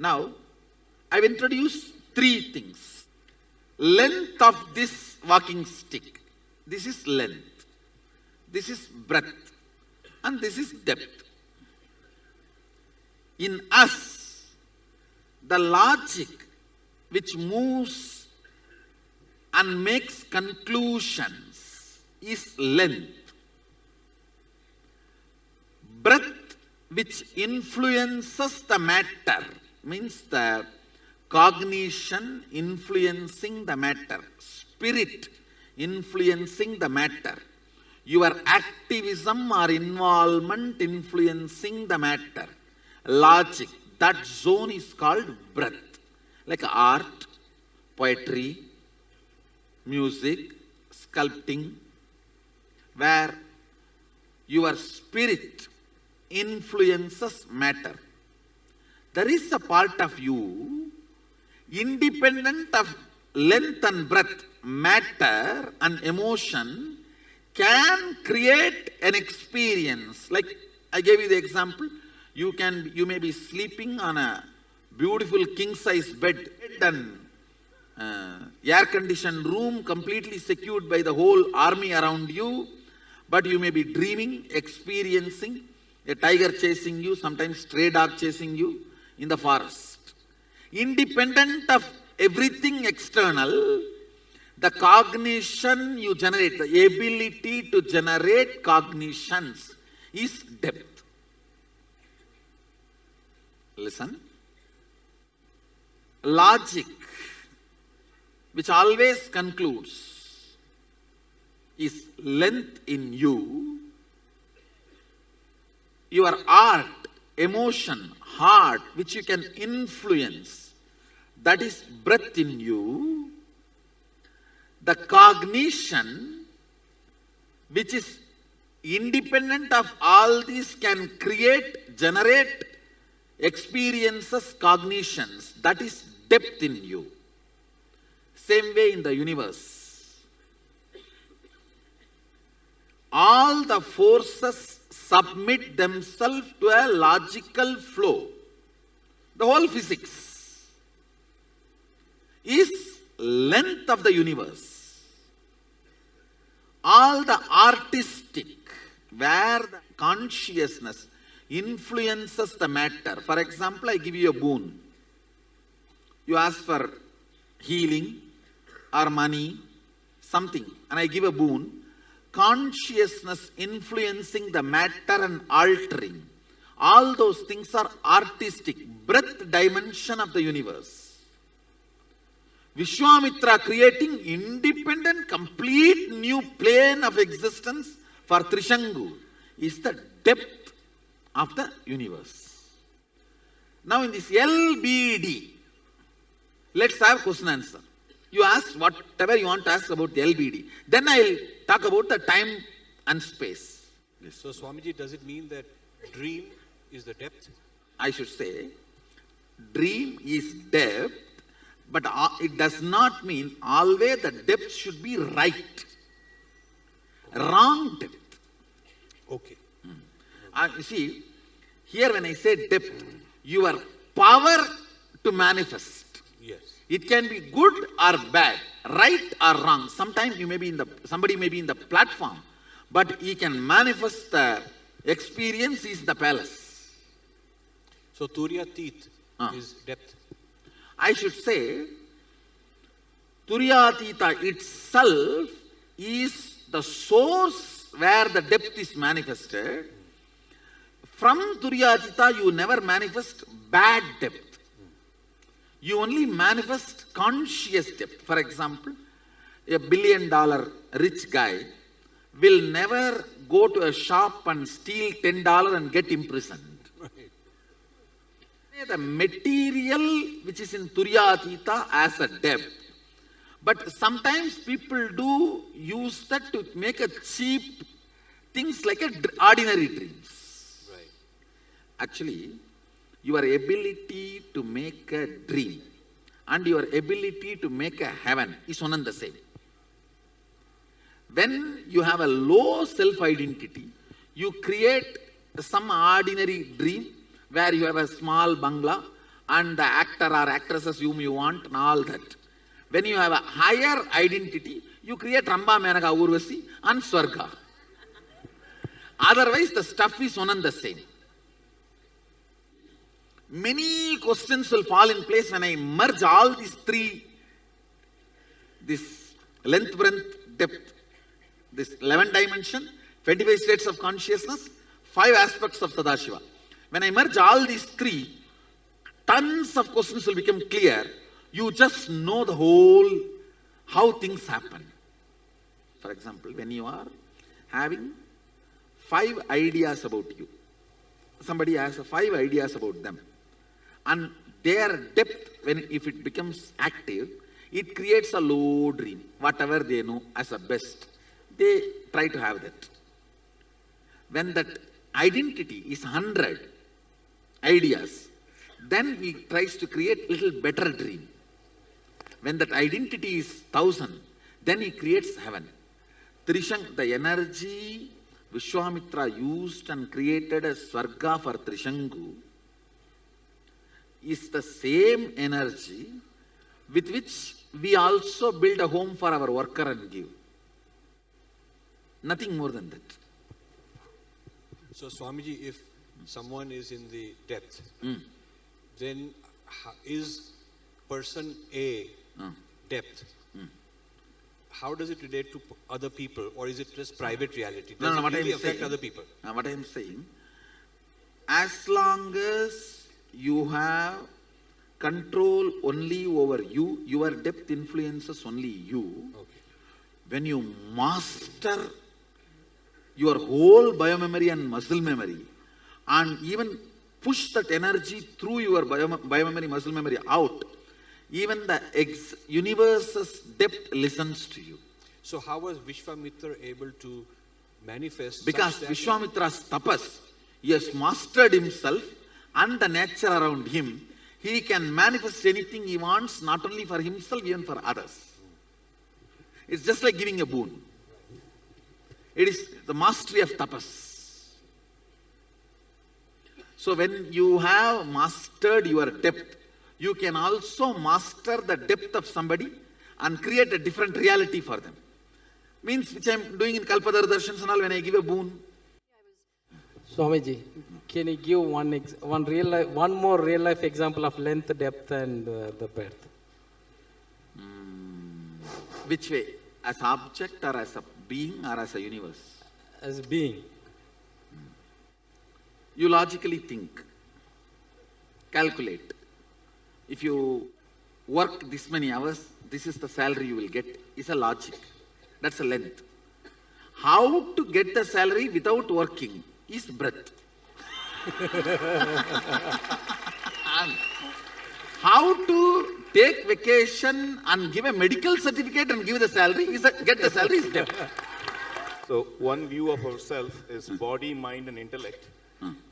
Now, I've introduced three things. Length of this walking stick. This is length. This is breadth. And this is depth. In us, the logic which moves and makes conclusions is length. Breadth which influences the matter means the cognition influencing the matter, spirit influencing the matter, your activism or involvement influencing the matter, logic, that zone is called breadth. Like art, poetry, music, sculpting, where your spirit influences matter. There is a part of you, independent of length and breadth, matter and emotion, can create an experience. Like I gave you the example, you may be sleeping on a beautiful king-size bed and air-conditioned room completely secured by the whole army around you, but you may be dreaming, experiencing a tiger chasing you, sometimes stray dog chasing you in the forest. Independent of everything external, the cognition you generate, the ability to generate cognitions is depth. Listen. Logic, which always concludes, is length in you. Your art, emotion, heart, which you can influence, that is breadth in you. The cognition, which is independent of all these, can create, generate experiences, cognitions, that is depth in you. Same way in the universe. All the forces submit themselves to a logical flow. The whole physics is length of the universe. All the artistic, where the consciousness influences the matter. For example, I give you a boon. You ask for healing or money, something, and I give a boon. Consciousness influencing the matter and altering. All those things are artistic, breadth dimension of the universe. Vishwamitra creating independent, complete new plane of existence for Trishangu is the depth of the universe. Now in this LBD, let's have question answer. You ask whatever you want to ask about the LBD. Then I will talk about the time and space. So Swamiji, does it mean that dream is the depth? I should say, dream is depth, but it does not mean always the depth should be right. Wrong depth. Okay. You see, here when I say depth, your power to manifest. Yes. It can be good or bad, right or wrong. Sometimes somebody may be in the platform, but he can manifest the experience is the palace. So Turyatit is depth. I should say, Turyatita itself is the source where the depth is manifested. From Turyatita, you never manifest bad depth. You only manifest conscious depth. For example, a $1 billion rich guy will never go to a shop and steal $10 and get imprisoned. Right. The material which is in Turyatita as a depth. But sometimes people do use that to make a cheap things like ordinary dreams. Right. Actually, your ability to make a dream and your ability to make a heaven is one and the same. When you have a low self-identity, you create some ordinary dream where you have a small bungalow and the actor or actresses whom you want and all that. When you have a higher identity, you create Ramba, Menaka, Urvasi and Swarga. Otherwise, the stuff is one and the same. Many questions will fall in place when I merge all these three, this length, breadth, depth, this 11 dimension, 25 states of consciousness, 5 aspects of Sadashiva. When I merge all these three, tons of questions will become clear. You just know the whole, how things happen. For example, when you are having 5 ideas about you, somebody has 5 ideas about them, and their depth, if it becomes active, it creates a low dream. Whatever they know as a best, they try to have that. When that identity is 100 ideas, then he tries to create little better dream. When that identity is 1000, then he creates heaven. Trishang, the energy Vishwamitra used and created a Swarga for Trishangu is the same energy with which we also build a home for our worker and give. Nothing more than that. So Swamiji, if someone is in the depth, then is person A depth? How does it relate to other people, or is it just private reality? Does it really affect other people? What I am saying, as long as you have control only over you, your depth influences only you. Okay. When you master your whole biomemory and muscle memory, and even push that energy through your biomemory, muscle memory out, even the universe's depth listens to you. So how was Vishwamitra able to manifest? Because Vishwamitra's tapas, he has mastered himself and the nature around him. He can manifest anything he wants, not only for himself, even for others. It's just like giving a boon. It is the mastery of tapas. So when you have mastered your depth, you can also master the depth of somebody and create a different reality for them. Means which I am doing in Kalpadhara Darshans and all when I give a boon. Swamiji, can you give one more real life example of length, depth and the breadth? Which way? As object or as a being or as a universe? As being. You logically think, calculate. If you work this many hours, this is the salary you will get. It's a logic. That's a length. How to get the salary without working is breadth. And how to take vacation and give a medical certificate and give the salary get the salary is depth. So one view of ourselves is body, mind and intellect.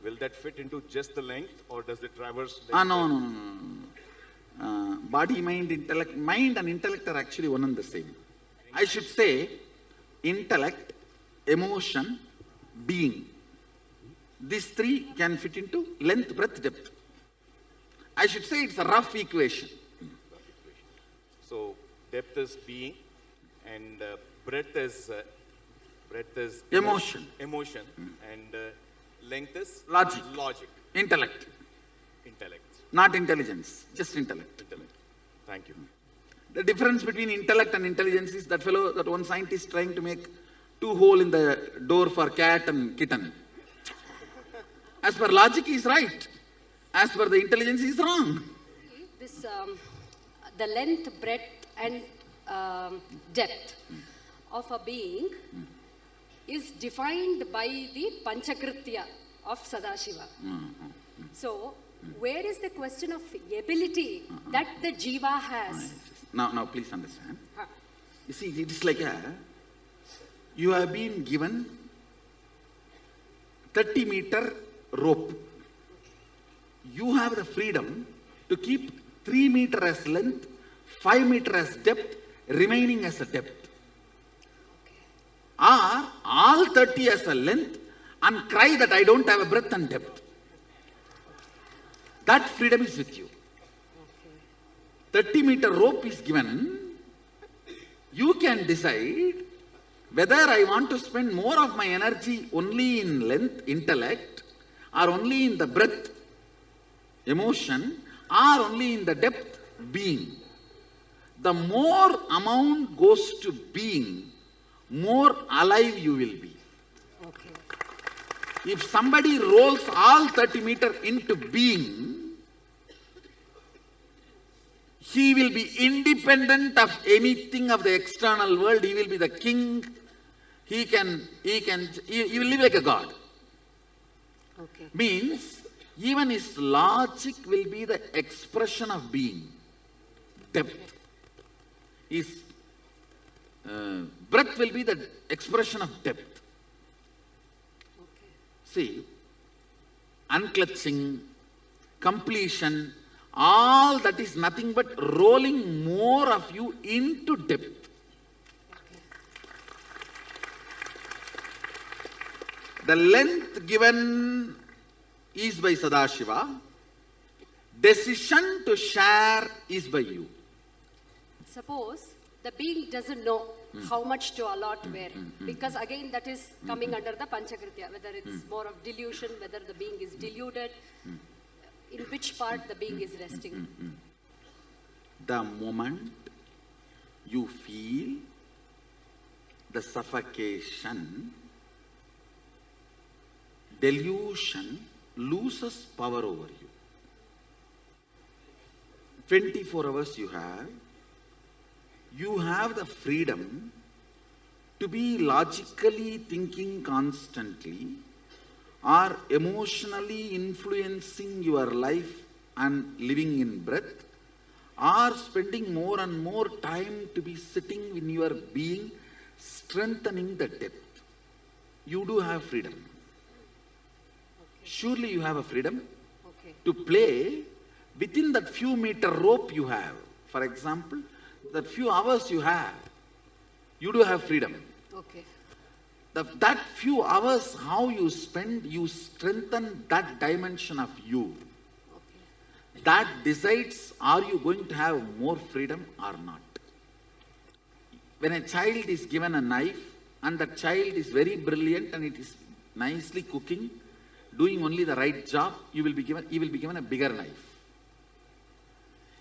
Will that fit into just the length, or does it traverse? No. Body, mind, intellect. Mind and intellect are actually one and the same. I should say intellect, emotion, being. These three can fit into length, breadth, depth. I should say it's a rough equation. So depth is being, and breadth is Emotion. And length is Logic. Intellect. Not intelligence, just intellect. Thank you. The difference between intellect and intelligence is that one scientist trying to make 2 holes in the door for cat and kitten. As per logic he is right. As per the intelligence he is wrong. This, the length, breadth and depth of a being is defined by the Panchakritya of Sadashiva. So, where is the question of ability that the Jiva has? Now please understand. You see, it is like you have been given 30-meter rope. You have the freedom to keep 3 meters as length, 5 meters as depth, remaining as a depth. Or all 30 as a length and cry that I don't have a breadth and depth. That freedom is with you. 30-meter rope is given, you can decide whether I want to spend more of my energy only in length, intellect, or only in the breadth, emotion, or only in the depth, being. The more amount goes to being, more alive you will be. Okay. If somebody rolls all 30 meters into being, he will be independent of anything of the external world. He will be the king. He will live like a god. Okay. Means, even his logic will be the expression of being. Depth. His breath will be the expression of depth. Okay. See, unclutching, completion, all that is nothing but rolling more of you into depth. The length given is by Sadashiva. Decision to share is by you. Suppose the being doesn't know how much to allot where, because again that is coming under the Panchakritya, whether it's more of delusion, whether the being is deluded, in which part the being is resting. The moment you feel the suffocation, delusion loses power over you. 24 hours you have the freedom to be logically thinking constantly or emotionally influencing your life and living in breath, or spending more and more time to be sitting in your being, strengthening the depth. You do have freedom. Surely you have a freedom Okay. to play within that few meter rope you have. For example, that few hours you have, you do have freedom. Okay. That few hours, how you spend, you strengthen that dimension of you. Okay. That decides, are you going to have more freedom or not? When a child is given a knife and the child is very brilliant and it is nicely cooking, doing only the right job, he will be given a bigger knife.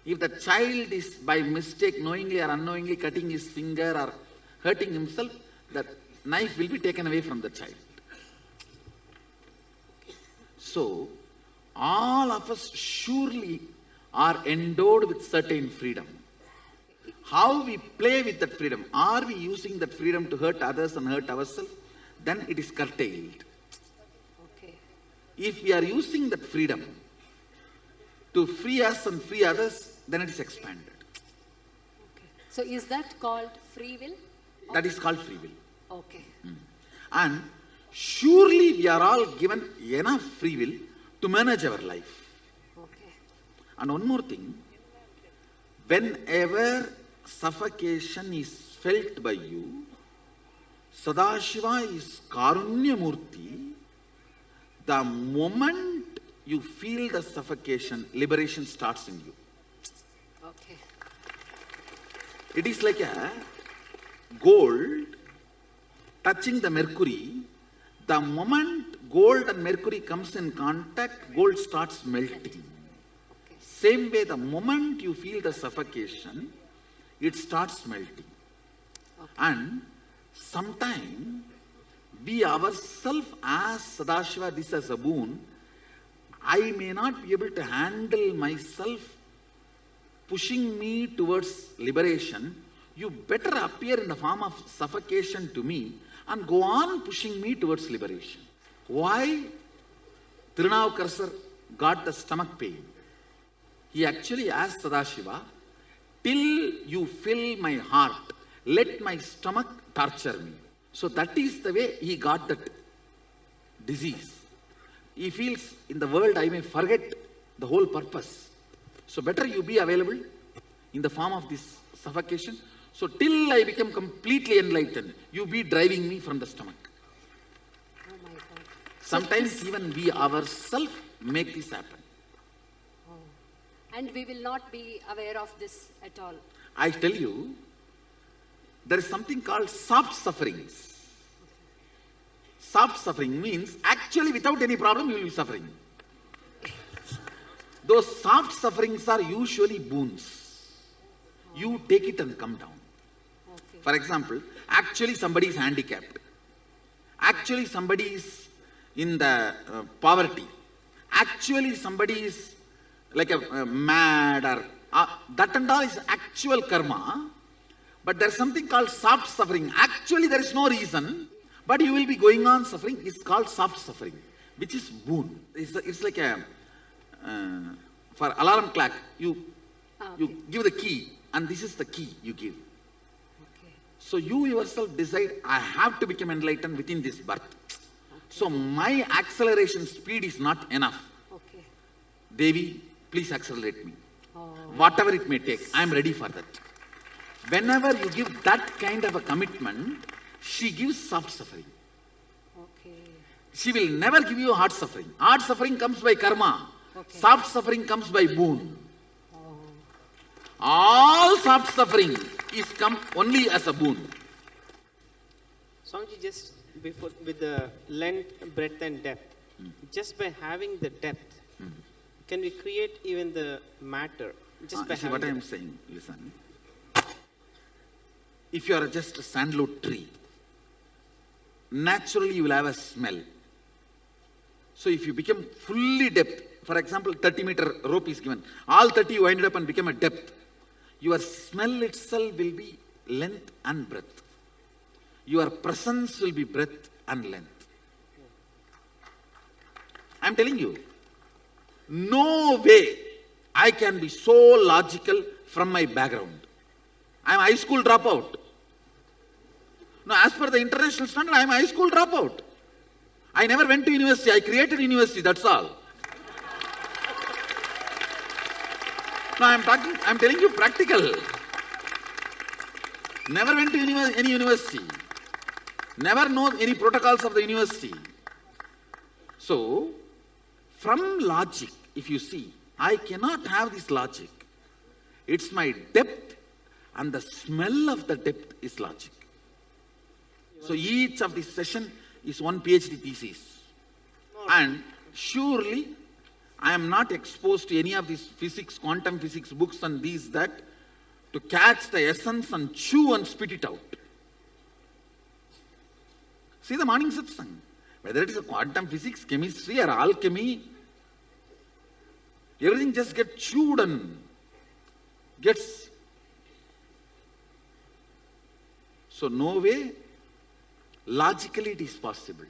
If the child is by mistake, knowingly or unknowingly cutting his finger or hurting himself, the knife will be taken away from the child. So, all of us surely are endowed with certain freedom. How we play with that freedom, are we using that freedom to hurt others and hurt ourselves? Then it is curtailed. Okay. If we are using that freedom to free us and free others, then it is expanded. Okay. So is that called free will? That is called free will. Okay. And surely we are all given enough free will to manage our life. Okay. And one more thing, whenever suffocation is felt by you, Sadashiva is Karunya Murti. The moment you feel the suffocation, liberation starts in you. Okay. It is like a gold touching the mercury. The moment gold and mercury comes in contact, gold starts melting. Okay. Same way, the moment you feel the suffocation, it starts melting. Okay. And sometime we ourselves ask Sadashiva this as a boon. I may not be able to handle myself pushing me towards liberation. You better appear in the form of suffocation to me and go on pushing me towards liberation. Why Tirunavukar got the stomach pain? He actually asked Sadashiva, till you fill my heart, let my stomach torture me. So that is the way he got that disease. He feels in the world I may forget the whole purpose. So better you be available in the form of this suffocation. So till I become completely enlightened, you be driving me from the stomach. Oh my God. Sometimes even we ourselves make this happen. And and we will not be aware of this at all. I tell you, there is something called soft sufferings. Soft suffering means actually without any problem you will be suffering. Those soft sufferings are usually boons. You take it and come down. Okay. For example, actually somebody is handicapped. Actually somebody is in the poverty. Actually somebody is like a mad or that and all is actual karma. But there is something called soft suffering. Actually there is no reason, but you will be going on suffering. It's called soft suffering, which is boon. It's like a for alarm clock. You Okay. give the key, and this is the key you give. Okay. So you yourself decide, I have to become enlightened within this birth. So my acceleration speed is not enough. Okay. Devi, please accelerate me. Oh. Whatever it may take, I am ready for that. Whenever you give that kind of a commitment, she gives soft suffering. Okay. She will never give you hard suffering. Hard suffering comes by karma. Okay. Soft suffering comes by boon. All soft suffering is come only as a boon. Swamiji, just before with the length, breadth, and depth, just by having the depth, can we create even the matter? Just by See having what I the am saying, listen. If you are just a sandalwood tree, naturally you will have a smell. So if you become fully depth, for example, 30-meter rope is given, all 30 you ended up and become a depth, your smell itself will be length and breadth. Your presence will be breadth and length. I am telling you, no way I can be so logical from my background. I am a high school dropout. No, as per the international standard, I am a high school dropout. I never went to university. I created university, that's all. No, I am telling you practical. Never went to any university. Never know any protocols of the university. So, from logic, if you see, I cannot have this logic. It's my depth, and the smell of the depth is logic. So each of this session is one PhD thesis. And surely, I am not exposed to any of these physics, quantum physics books and these, that, to catch the essence and chew and spit it out. See the morning satsang. Whether it is a quantum physics, chemistry or alchemy, everything just gets chewed and gets. So no way, logically it is possible.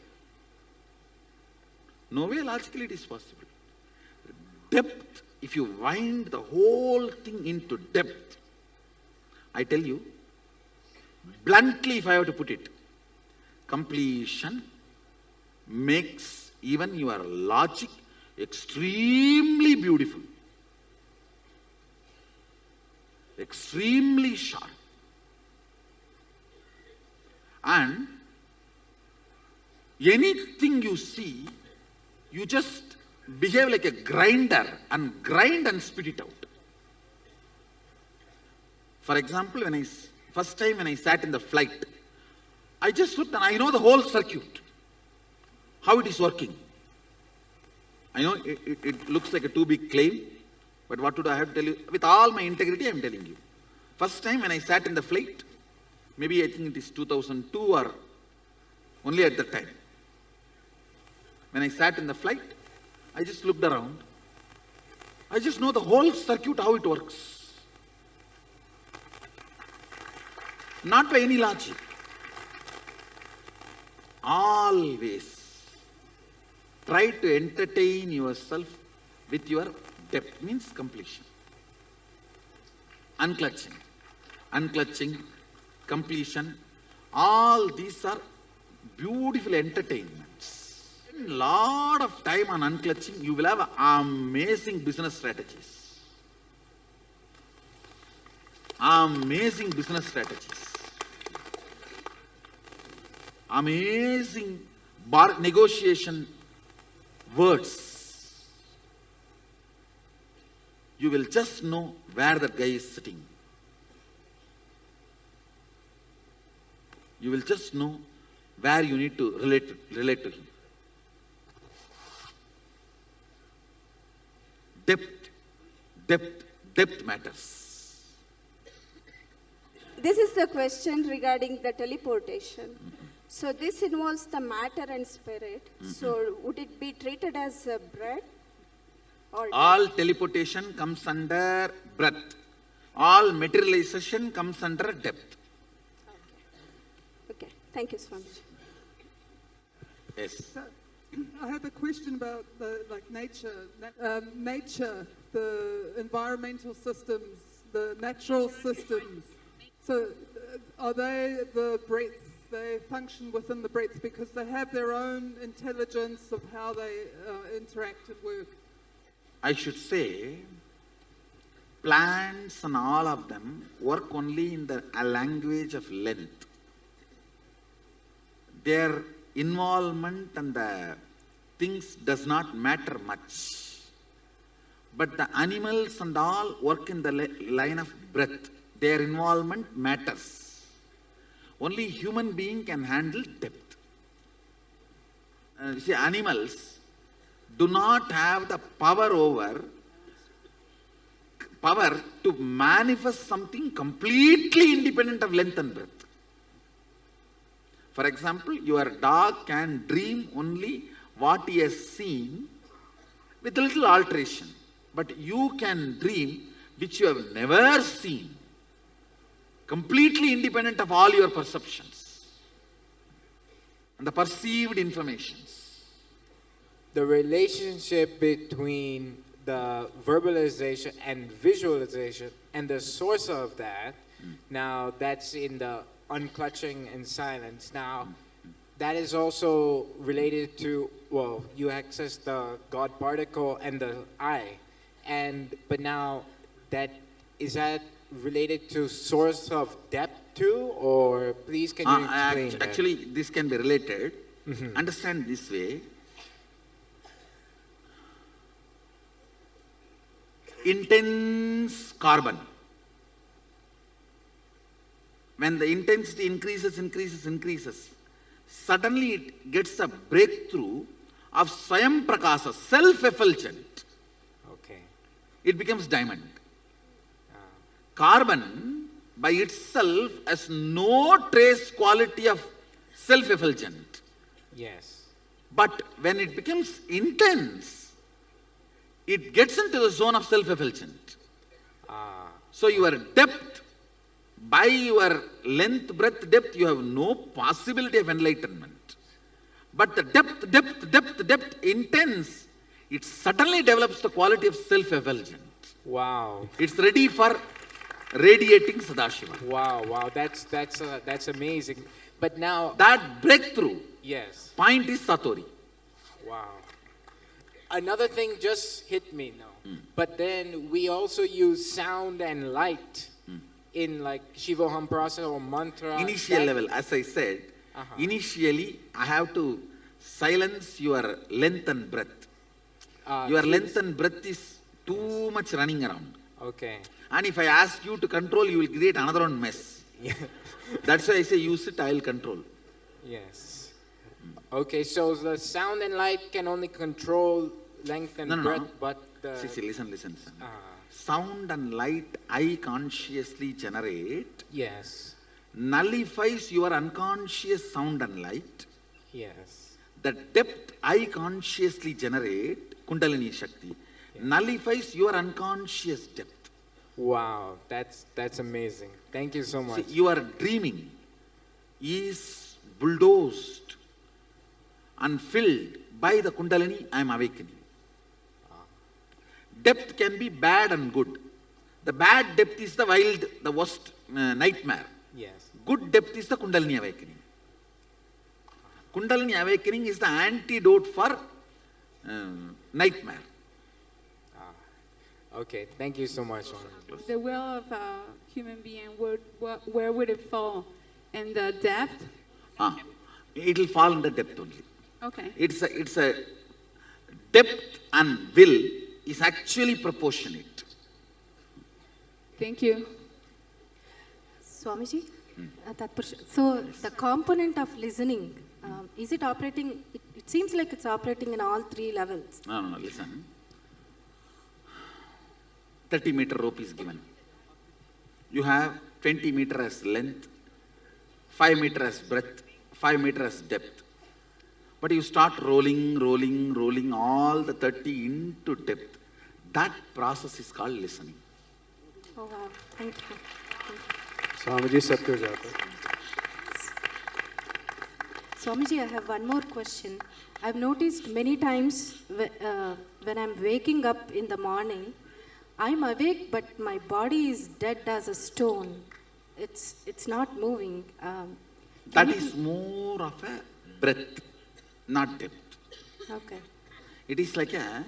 No way logically it is possible. Depth, if you wind the whole thing into depth, I tell you, bluntly if I have to put it, completion makes even your logic extremely beautiful, extremely sharp. And anything you see, you just behave like a grinder and grind and spit it out. For example, first time when I sat in the flight, I just looked and I know the whole circuit, how it is working. I know it looks like a too big claim, but what would I have to tell you? With all my integrity, I am telling you. First time when I sat in the flight, maybe I think it is 2002 or only at that time. When I sat in the flight, I just looked around. I just know the whole circuit, how it works. Not by any logic. Always try to entertain yourself with your depth, means completion. Unclutching, completion, all these are beautiful entertainments. A lot of time on unclutching, you will have amazing business strategies. Amazing business strategies. Amazing negotiation words. you will just know where that guy is sitting. You will just know where you need to relate to him. Depth matters. This is the question regarding the teleportation. So this involves the matter and spirit. So would it be treated as a breath? Or All teleportation comes under breath. All materialization comes under depth. Okay, thank you, Swamiji. Yes. I have a question about nature, the environmental systems, the natural systems. So are they the breaths? They function within the breaths because they have their own intelligence of how they interact and work. I should say, plants and all of them work only in the language of length. Their involvement and the things does not matter much. But the animals and all work in the line of breath. Their involvement matters. Only human being can handle depth. You see, animals do not have the power to manifest something completely independent of length and breadth. For example, your dog can dream only what he has seen with a little alteration. But you can dream which you have never seen, completely independent of all your perceptions and the perceived informations. The relationship between the verbalization and visualization and the source of that, now that's in the unclutching and silence. Now, that is also related to, well, you access the God particle and the I. But now, is that related to source of depth too? Or please can you explain that? Actually, this can be related. Understand this way. Intense carbon. When the intensity increases, suddenly it gets a breakthrough of Swayam Prakasa, self-effulgent. Okay. It becomes diamond. Carbon by itself has no trace quality of self-effulgent. Yes. But when it becomes intense, it gets into the zone of self-effulgent. So your depth, by your length, breadth, depth, you have no possibility of enlightenment. But the depth, intense, it suddenly develops the quality of self-effulgent. Wow. It's ready for radiating Sadashiva. Wow. That's amazing. But now, That breakthrough yes. point is Satori. Wow. Another thing just hit me now. But then we also use sound and light in like Shivoham process or mantra. Initial level, as I said, initially I have to silence your length and breadth. Your length and breadth is too much running around. Okay. And if I ask you to control, you will create another one mess. Yeah. That's why I say use it, I will control. Yes. Okay, so the sound and light can only control length and No. breadth, but the... See, listen. Son. Sound and light I consciously generate Yes. nullifies your unconscious sound and light. Yes. The depth I consciously generate, Kundalini Shakti, nullifies your unconscious depth. Wow, that's amazing. Thank you so much. See, your dreaming is bulldozed and filled by the Kundalini I am awakening. Depth can be bad and good. The bad depth is the wild, the worst nightmare. Yes. Good depth is the Kundalini awakening. Kundalini awakening is the antidote for nightmare. Okay, thank you so much. The will of a human being, where would it fall? In the depth? It will fall in the depth only. Okay. It's a depth and will is actually proportionate. Thank you. Swamiji, so the component of listening, is it operating, it seems like it's operating in all three levels. No, listen. 30-meter rope is given. You have 20 meter as length, 5 meter as breadth, 5 meter as depth. But you start rolling all the 30 into depth. That process is called listening. Oh wow, thank you. Swamiji Satyajata. Swamiji, I have one more question. I've noticed many times when I'm waking up in the morning, I'm awake, but my body is dead as a stone. It's not moving. That is more of a breadth, not depth. Okay. It is like a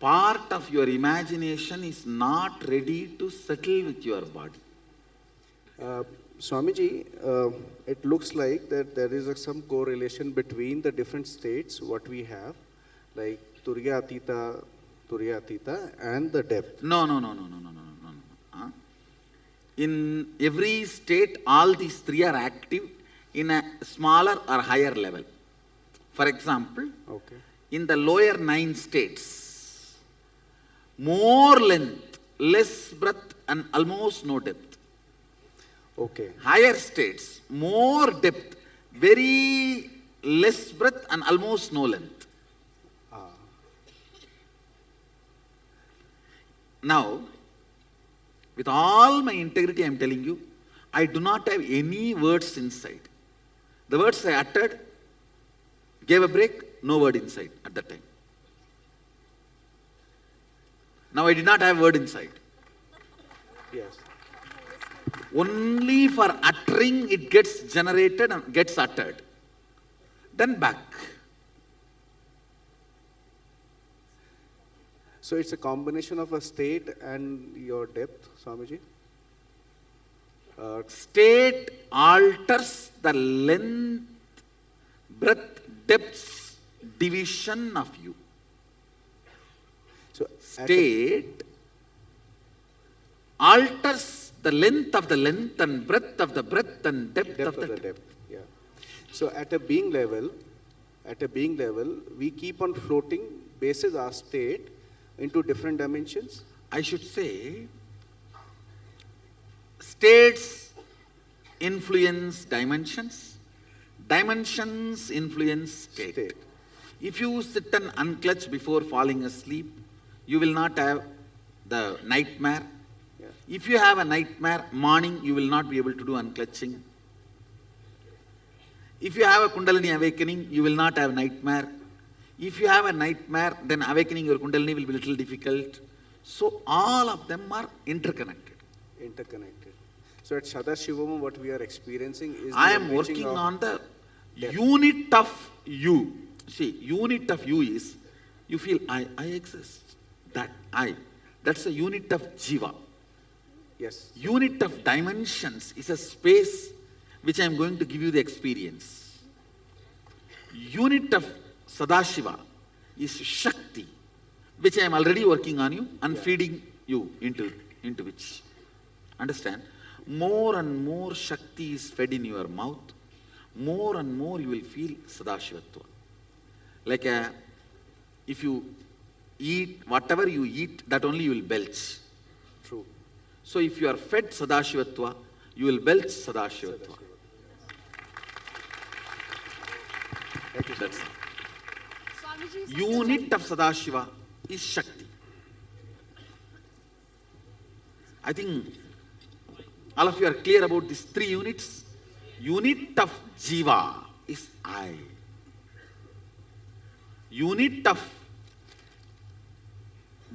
part of your imagination is not ready to settle with your body. Swamiji, it looks like that there is some correlation between the different states, what we have, like Turiya Atita, and the depth. No. Huh? In every state, all these three are active in a smaller or higher level. For example, Okay. in the lower 9 states, more length, less breadth, and almost no depth. Okay. Higher states, more depth, very less breadth, and almost no length. Now, with all my integrity, I am telling you, I do not have any words inside. The words I uttered gave a break, no word inside at that time. Now I did not have word inside. Yes. Only for uttering it gets generated and gets uttered. Then back. So it's a combination of a state and your depth, Swamiji? State alters the length, breadth, depth division of you. So State alters the length of the length and breadth of the breadth and depth of the depth. depth. Yeah. So at a being level, we keep on floating basis our state into different dimensions. I should say, states influence dimensions, dimensions influence state. If you sit and unclutch before falling asleep, you will not have the nightmare. Yeah. If you have a nightmare, morning you will not be able to do unclutching. If you have a Kundalini awakening, you will not have nightmare. If you have a nightmare, then awakening your Kundalini will be a little difficult. So all of them are interconnected. Interconnected. So at Sadashivam, what we are experiencing is I the am enriching working of on the depth. unit of you. See, unit of you is, you feel I exist. That I. That's a unit of Jiva. Yes. Unit of dimensions is a space which I am going to give you the experience. Unit of Sadashiva is Shakti, which I am already working on you and feeding you into which. Understand? More and more Shakti is fed in your mouth, more and more you will feel Sadashivatva. Like if you eat, whatever you eat, that only you will belch. True. So if you are fed Sadashivatva, you will belch Sadashivatva. That's it. Unit of Sadashiva is Shakti. I think all of you are clear about these 3 units. Unit of Jiva is I. Unit of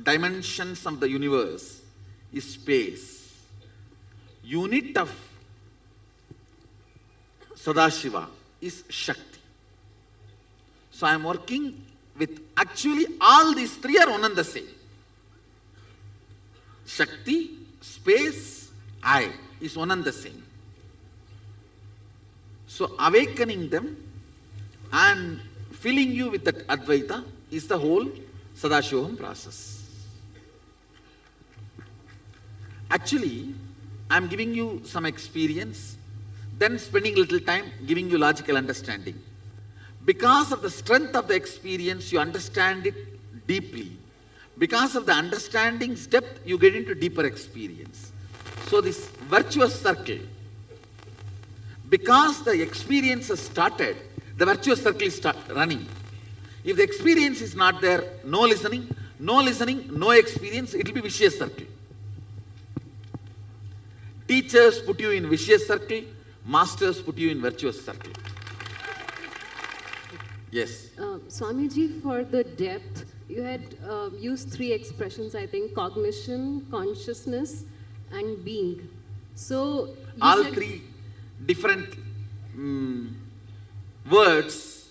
dimensions of the universe is space. Unit of Sadashiva is Shakti. So I am working with, actually all these 3 are one and the same. Shakti, space, I is one and the same. So awakening them and filling you with that Advaita is the whole Sadashivam process. Actually, I'm giving you some experience, then spending little time giving you logical understanding. Because of the strength of the experience, you understand it deeply. Because of the understanding's depth, you get into deeper experience. So this virtuous circle, because the experience has started, the virtuous circle is running. If the experience is not there, no listening, no experience, it will be vicious circle. Teachers put you in vicious circle, masters put you in virtuous circle. Yes. Swamiji, for the depth, you had used three expressions, I think: cognition, consciousness, and being. So you all said, three different words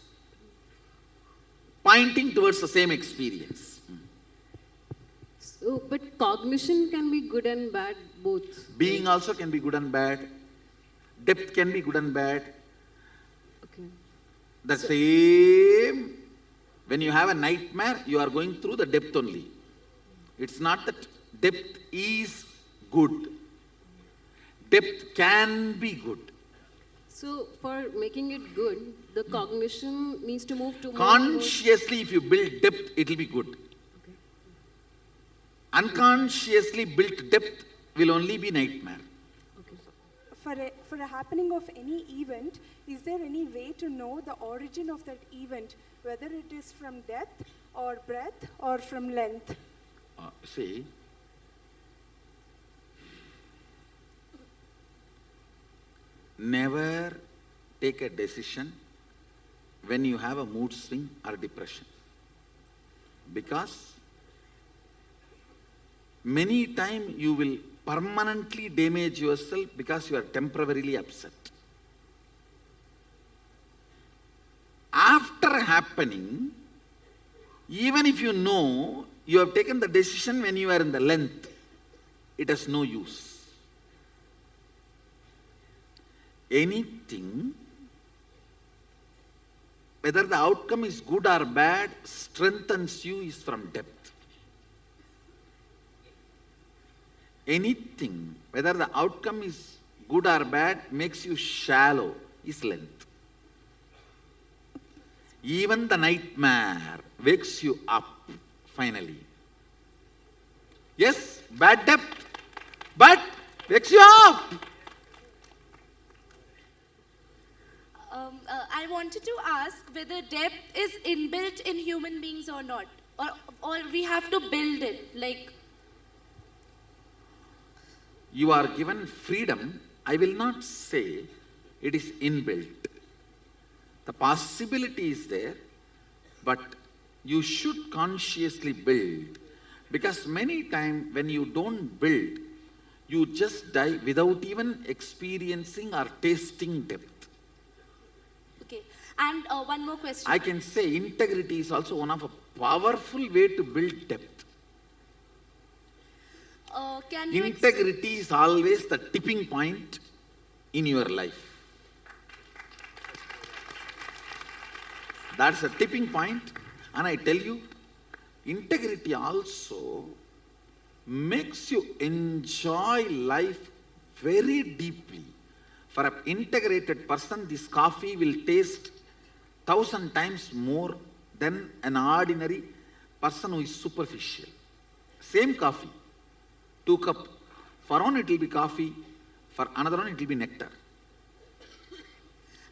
pointing towards the same experience. So, but cognition can be good and bad both. Being also can be good and bad. Depth can be good and bad. Okay. The same, when you have a nightmare, you are going through the depth only. It's not that depth is good. Depth can be good. So for making it good, the cognition needs to move to more Consciously, if you build depth, it will be good. Okay. Unconsciously built depth will only be nightmare. For a happening of any event, is there any way to know the origin of that event, whether it is from depth or breadth or from length? See, never take a decision when you have a mood swing or depression. Because many times you will permanently damage yourself because you are temporarily upset. After happening, even if you know you have taken the decision when you are in the length, it has no use. Anything, whether the outcome is good or bad, strengthens you is from depth. Anything, whether the outcome is good or bad, makes you shallow, is length. Even the nightmare wakes you up finally. Yes, bad depth, but wakes you up. I wanted to ask whether depth is inbuilt in human beings or not, or we have to build it, like. You are given freedom. I will not say it is inbuilt. The possibility is there, but you should consciously build. Because many times when you don't build, you just die without even experiencing or tasting depth. Okay, and one more question. I can say integrity is also one of a powerful way to build depth. Can you Integrity is always the tipping point in your life. That's a tipping point, and I tell you, integrity also makes you enjoy life very deeply. For an integrated person, this coffee will taste 1,000 times more than an ordinary person who is superficial. Same coffee, 2 cups. For one it will be coffee, for another one it will be nectar.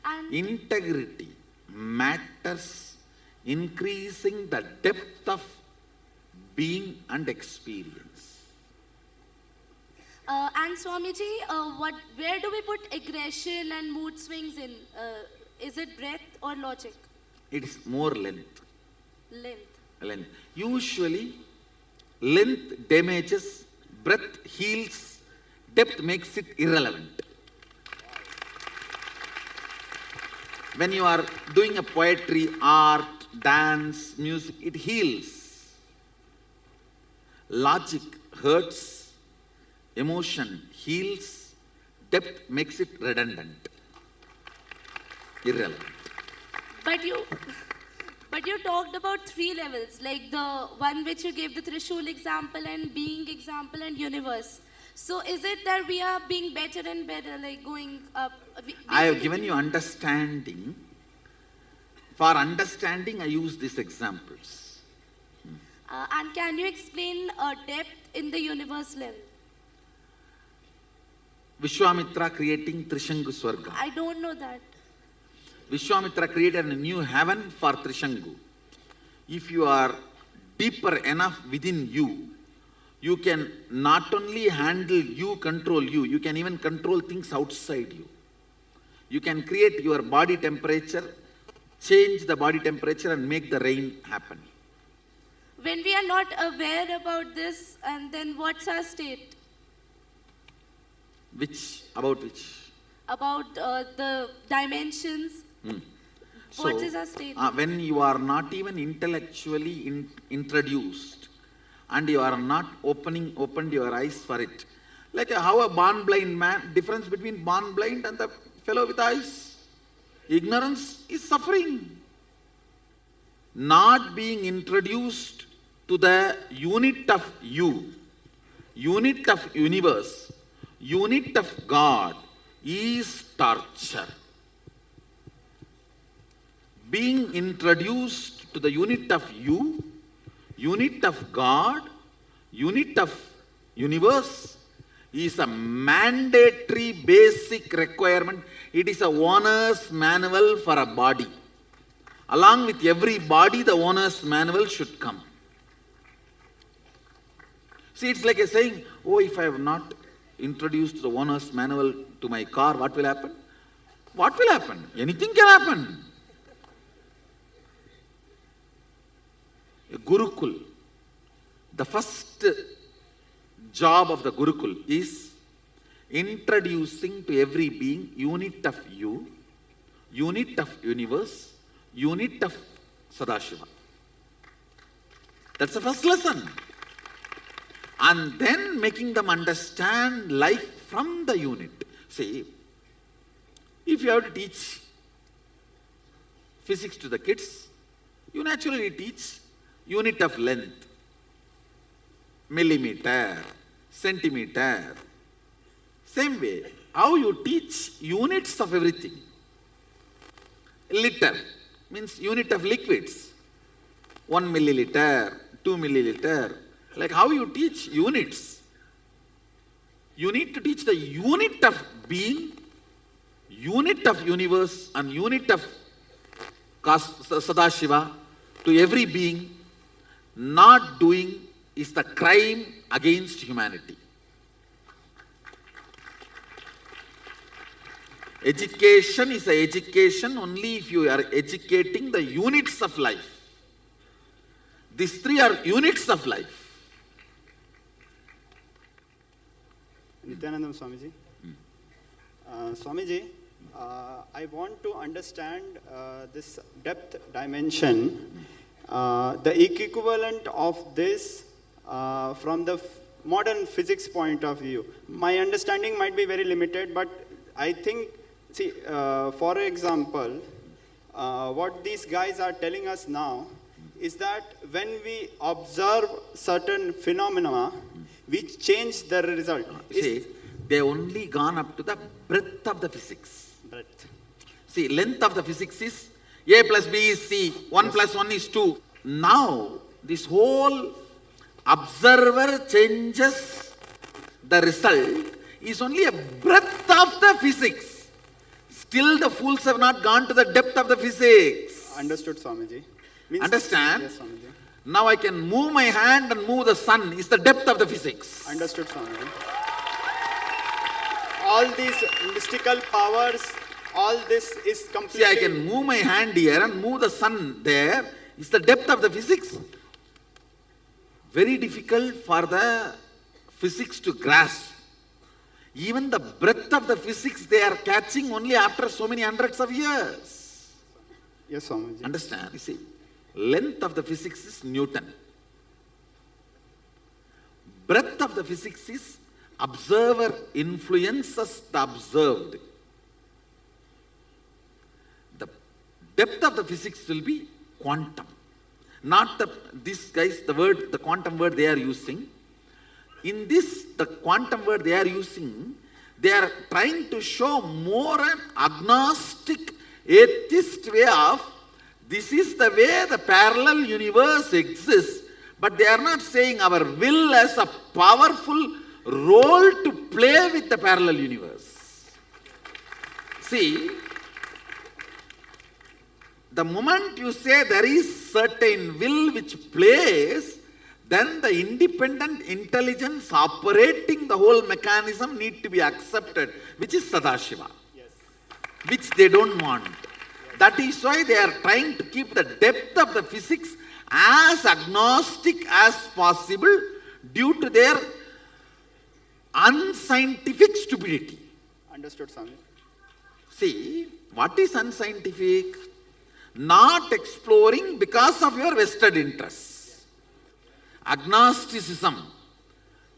And Integrity matters, increasing the depth of being and experience. and Swamiji, where do we put aggression and mood swings in? Is it breadth or logic? It is more length. Length. Usually, length damages, breadth heals, depth makes it irrelevant. When you are doing a poetry, art, dance, music, it heals. Logic hurts, emotion heals, depth makes it redundant, irrelevant. But you talked about 3 levels, like the one which you gave the Trishul example and being example and universe. So is it that we are being better and better, like going up? I have given you understanding. For understanding, I use these examples. And can you explain depth in the universe level? Vishwamitra creating Trishangu Swarga. I don't know that. Vishwamitra created a new heaven for Trishangu. If you are deeper enough within you, you can not only handle you, control you, you can even control things outside you. You can create your body temperature, change the body temperature and make the rain happen. When we are not aware about this, and then what's our state? Which? About which? About the dimensions. What is our state? When you are not even intellectually introduced and you are not opened your eyes for it. Like how a born blind man, difference between born blind and the fellow with eyes. Ignorance is suffering. Not being introduced to the unit of you, unit of universe, unit of God is torture. Being introduced to the unit of you, unit of God, unit of universe is a mandatory basic requirement. It is a owner's manual for a body. Along with every body, the owner's manual should come. See, it's like a saying, oh, if I have not introduced the owner's manual to my car, what will happen? What will happen? Anything can happen. A Gurukul, the first job of the Gurukul is introducing to every being unit of you, unit of universe, unit of Sadashiva. That's the first lesson. And then making them understand life from the unit. See, if you have to teach physics to the kids, you naturally teach unit of length, millimeter, centimeter. Same way, how you teach units of everything. Liter means unit of liquids. 1 milliliter, 2 milliliter. Like how you teach units. You need to teach the unit of being, unit of universe and unit of Sadashiva to every being. Not doing is the crime against humanity. Education is an education only if you are educating the units of life. These three are units of life. Nityanandam Swamiji. Swamiji, I want to understand this depth dimension, the equivalent of this from the modern physics point of view. My understanding might be very limited, but I think, see, for example, what these guys are telling us now is that when we observe certain phenomena, we change the result. See, they only gone up to the breadth of the physics. Breadth. See, length of the physics is A plus B is C, 1 plus 1 is 2. Now, this whole observer changes the result is only a breadth of the physics. Still the fools have not gone to the depth of the physics. Understood, Swamiji. Understand? Yes, Swamiji. Now I can move my hand and move the sun is the depth of the physics. Understood, Swamiji. All these mystical powers, all this is completely... See, I can move my hand here and move the sun there. Is the depth of the physics. Very difficult for the physics to grasp. Even the breadth of the physics they are catching only after so many hundreds of years. Yes, Swamiji. Understand? You see, length of the physics is Newton. Breadth of the physics is observer influences the observed. The depth of the physics will be quantum. Not the, these guys, the quantum word they are using. In this, the quantum word they are using, they are trying to show more an agnostic, atheist way of, this is the way the parallel universe exists, but they are not saying our will has a powerful role to play with the parallel universe. See, the moment you say there is certain will which plays, then the independent intelligence operating the whole mechanism need to be accepted, which is Sadashiva, which they don't want. That is why they are trying to keep the depth of the physics as agnostic as possible due to their unscientific stupidity. Understood, Swami. See, what is unscientific? Not exploring because of your vested interests. Agnosticism,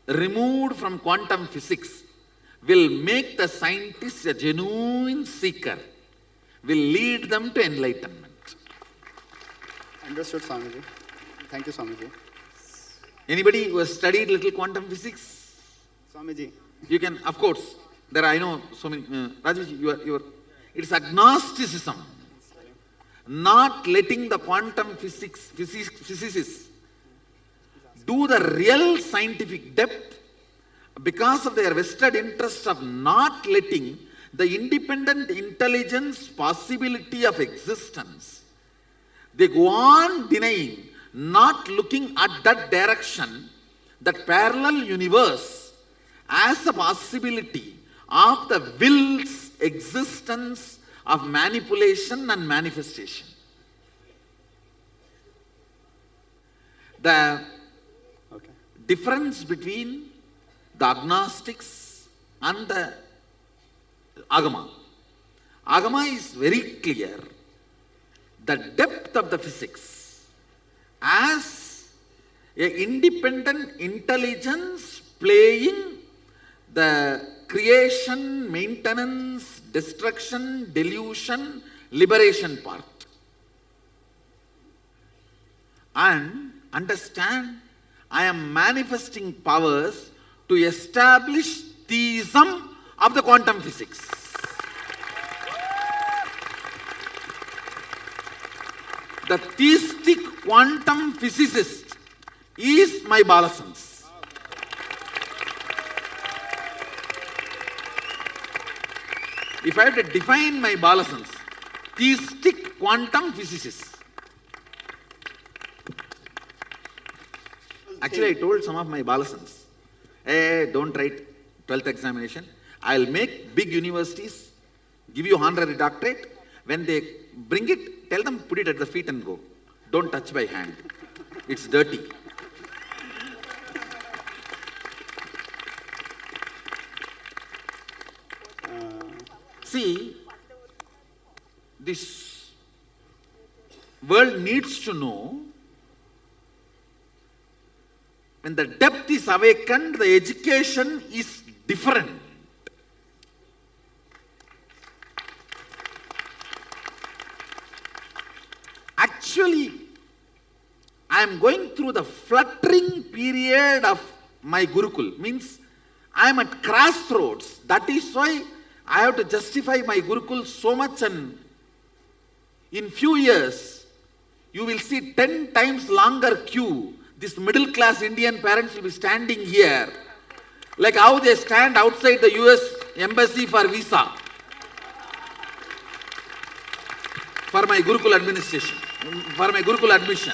removed from quantum physics, will make the scientist a genuine seeker, will lead them to enlightenment. Understood, Swamiji. Thank you, Swamiji. Anybody who has studied little quantum physics? Swamiji. You can, of course, there I know so many, Rajesh, it's agnosticism. Not letting the quantum physicists do the real scientific depth because of their vested interest of not letting the independent intelligence possibility of existence. They go on denying, not looking at that direction, that parallel universe as a possibility of the will's existence of manipulation and manifestation. The difference between the agnostics and the Agama. Agama is very clear. The depth of the physics as an independent intelligence playing the creation, maintenance, destruction, delusion, liberation part. And understand, I am manifesting powers to establish theism of the quantum physics. The theistic quantum physicist is my Balasans. If I have to define my Balasans, theistic quantum physicist. Actually, I told some of my Balasans, hey, don't write 12th examination. I'll make big universities, give you honorary doctorate. When they bring it, tell them put it at the feet and go. Don't touch by hand. It's dirty. See, this world needs to know when the depth is awakened, the education is different. Actually, I am going through the fluttering period of my Gurukul. Means I am at crossroads. That is why I have to justify my Gurukul so much, and in few years, you will see 10 times longer queue. This middle class Indian parents will be standing here, like how they stand outside the US embassy for visa, for my Gurukul administration, for my Gurukul admission.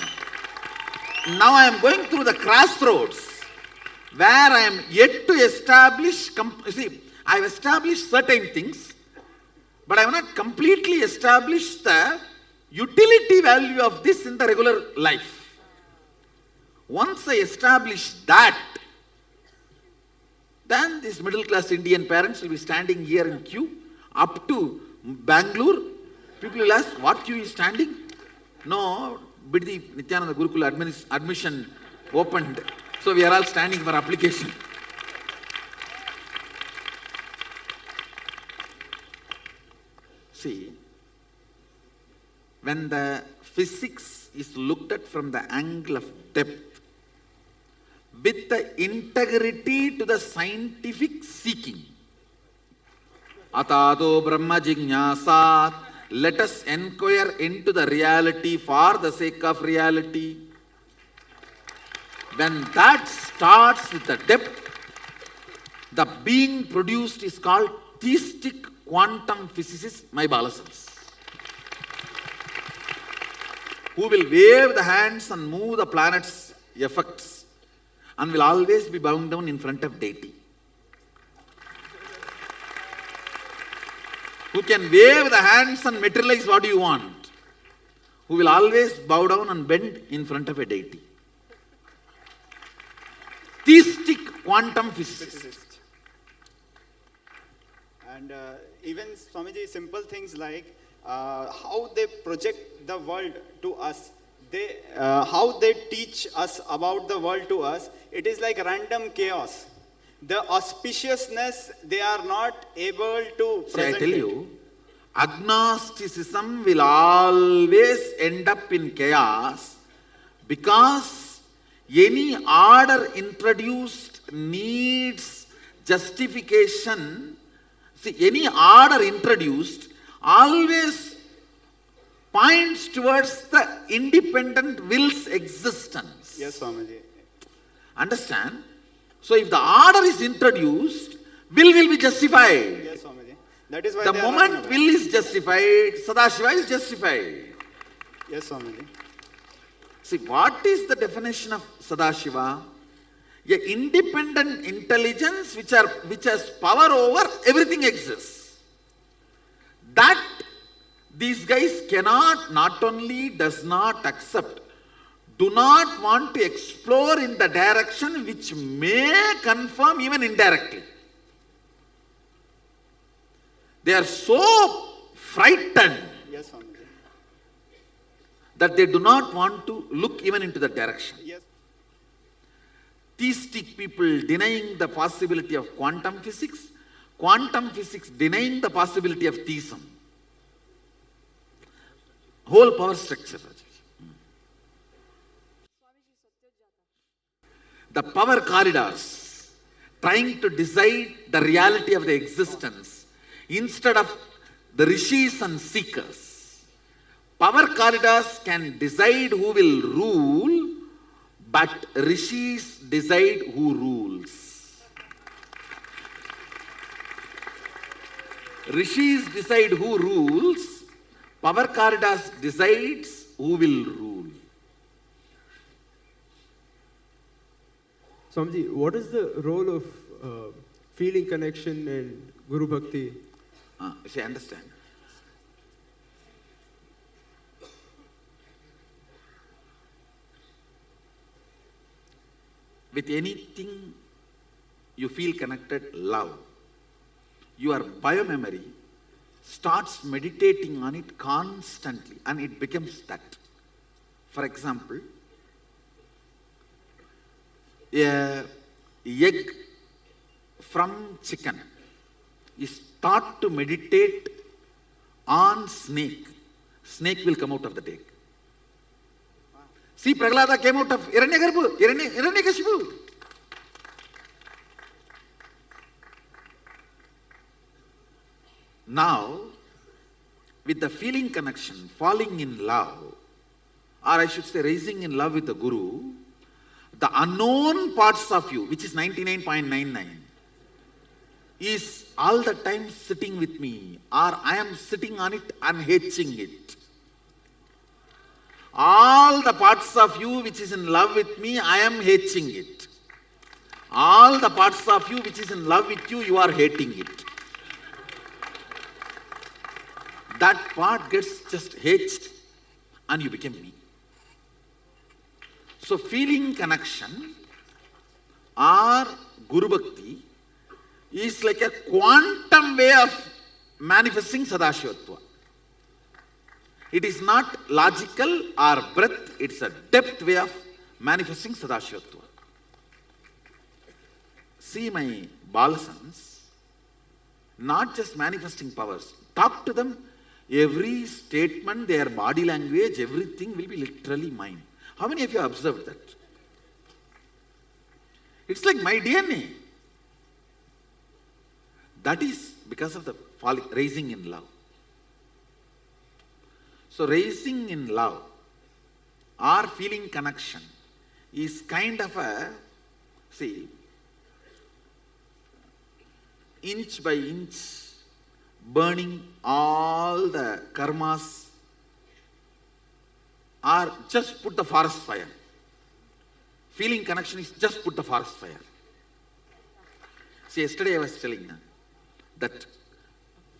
Now I am going through the crossroads where I am yet to establish, see, I have established certain things, but I have not completely established the utility value of this in the regular life. Once I establish that, then these middle class Indian parents will be standing here in queue up to Bangalore. People will ask, what queue is standing? No, Biddi Nityananda Gurukul admission opened. So we are all standing for application. See, when the physics is looked at from the angle of depth, with the integrity to the scientific seeking. Atado Brahma Jignasat. Let us inquire into the reality for the sake of reality. When that starts with the depth, the being produced is called theistic quantum physicist, my Balasans, who will wave the hands and move the planet's effects and will always be bound down in front of deity. Who can wave the hands and materialize what you want. Who will always bow down and bend in front of a deity. Theistic quantum physicist. And even Swamiji, simple things like how they project the world to us, how they teach us about the world to us, it is like random chaos. The auspiciousness, they are not able to present. I tell you, agnosticism will always end up in chaos because any order introduced needs justification. See, any order introduced always points towards the independent will's existence. Yes, Swamiji. Understand? So if the order is introduced, will be justified. Yes, Swamiji. That is why the they moment will is justified, Sadashiva is justified. Yes, Swamiji. See, what is the definition of Sadashiva? An independent intelligence which has power over everything exists. That these guys cannot, not only does not accept, do not want to explore in the direction which may confirm even indirectly. They are so frightened Yes, Swamiji. that they do not want to look even into the direction. Yes. Theistic people denying the possibility of quantum physics denying the possibility of theism. Whole power structure. The power corridors trying to decide the reality of the existence instead of the rishis and seekers. Power corridors can decide who will rule, but rishis decide who rules. Rishis decide who rules, power corridors decides who will rule. Swamiji, what is the role of feeling connection and Guru Bhakti? See, understand. With anything you feel connected, love, your biomemory starts meditating on it constantly and it becomes that. For example, an egg from chicken is taught to meditate on snake. Snake will come out of the egg. See, Prahlada came out of Hiranyakashipu. Now, with the feeling connection, falling in love, or I should say rising in love with the Guru, the unknown parts of you, which is 99.99, is all the time sitting with me, or I am sitting on it and hatching it. All the parts of you which is in love with me, I am hatching it. All the parts of you which is in love with you, you are hating it. That part gets just hatched and you become me. So feeling connection or Guru Bhakti is like a quantum way of manifesting Sadashivatva. It is not logical or breadth, it's a depth way of manifesting Sadashivatva. See my Balasans, not just manifesting powers, talk to them, every statement, their body language, everything will be literally mine. How many of you have observed that? It's like my DNA. That is because of the raising in love. So raising in love or feeling connection is kind of a, see, inch by inch, burning all the karmas, or just put the forest fire. Feeling connection is just put the forest fire. See, yesterday I was telling that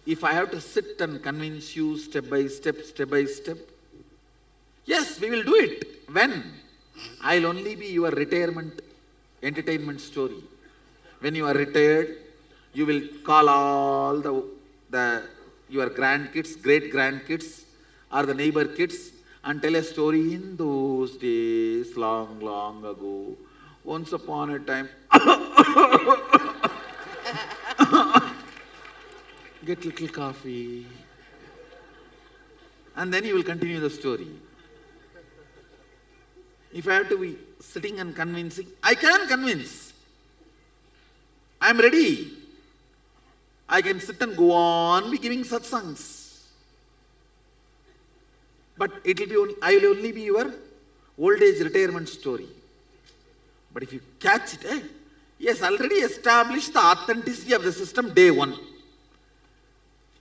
if I have to sit and convince you step by step, yes, we will do it. When? I'll only be your retirement entertainment story. When you are retired, you will call all your grandkids, great grandkids, or the neighbor kids, and tell a story in those days, long, long ago. Once upon a time, get little coffee, and then you will continue the story. If I have to be sitting and convincing, I can convince. I am ready. I can sit and go on be giving satsangs. But I will only be your old age retirement story. But if you catch it, he has already established the authenticity of the system day one.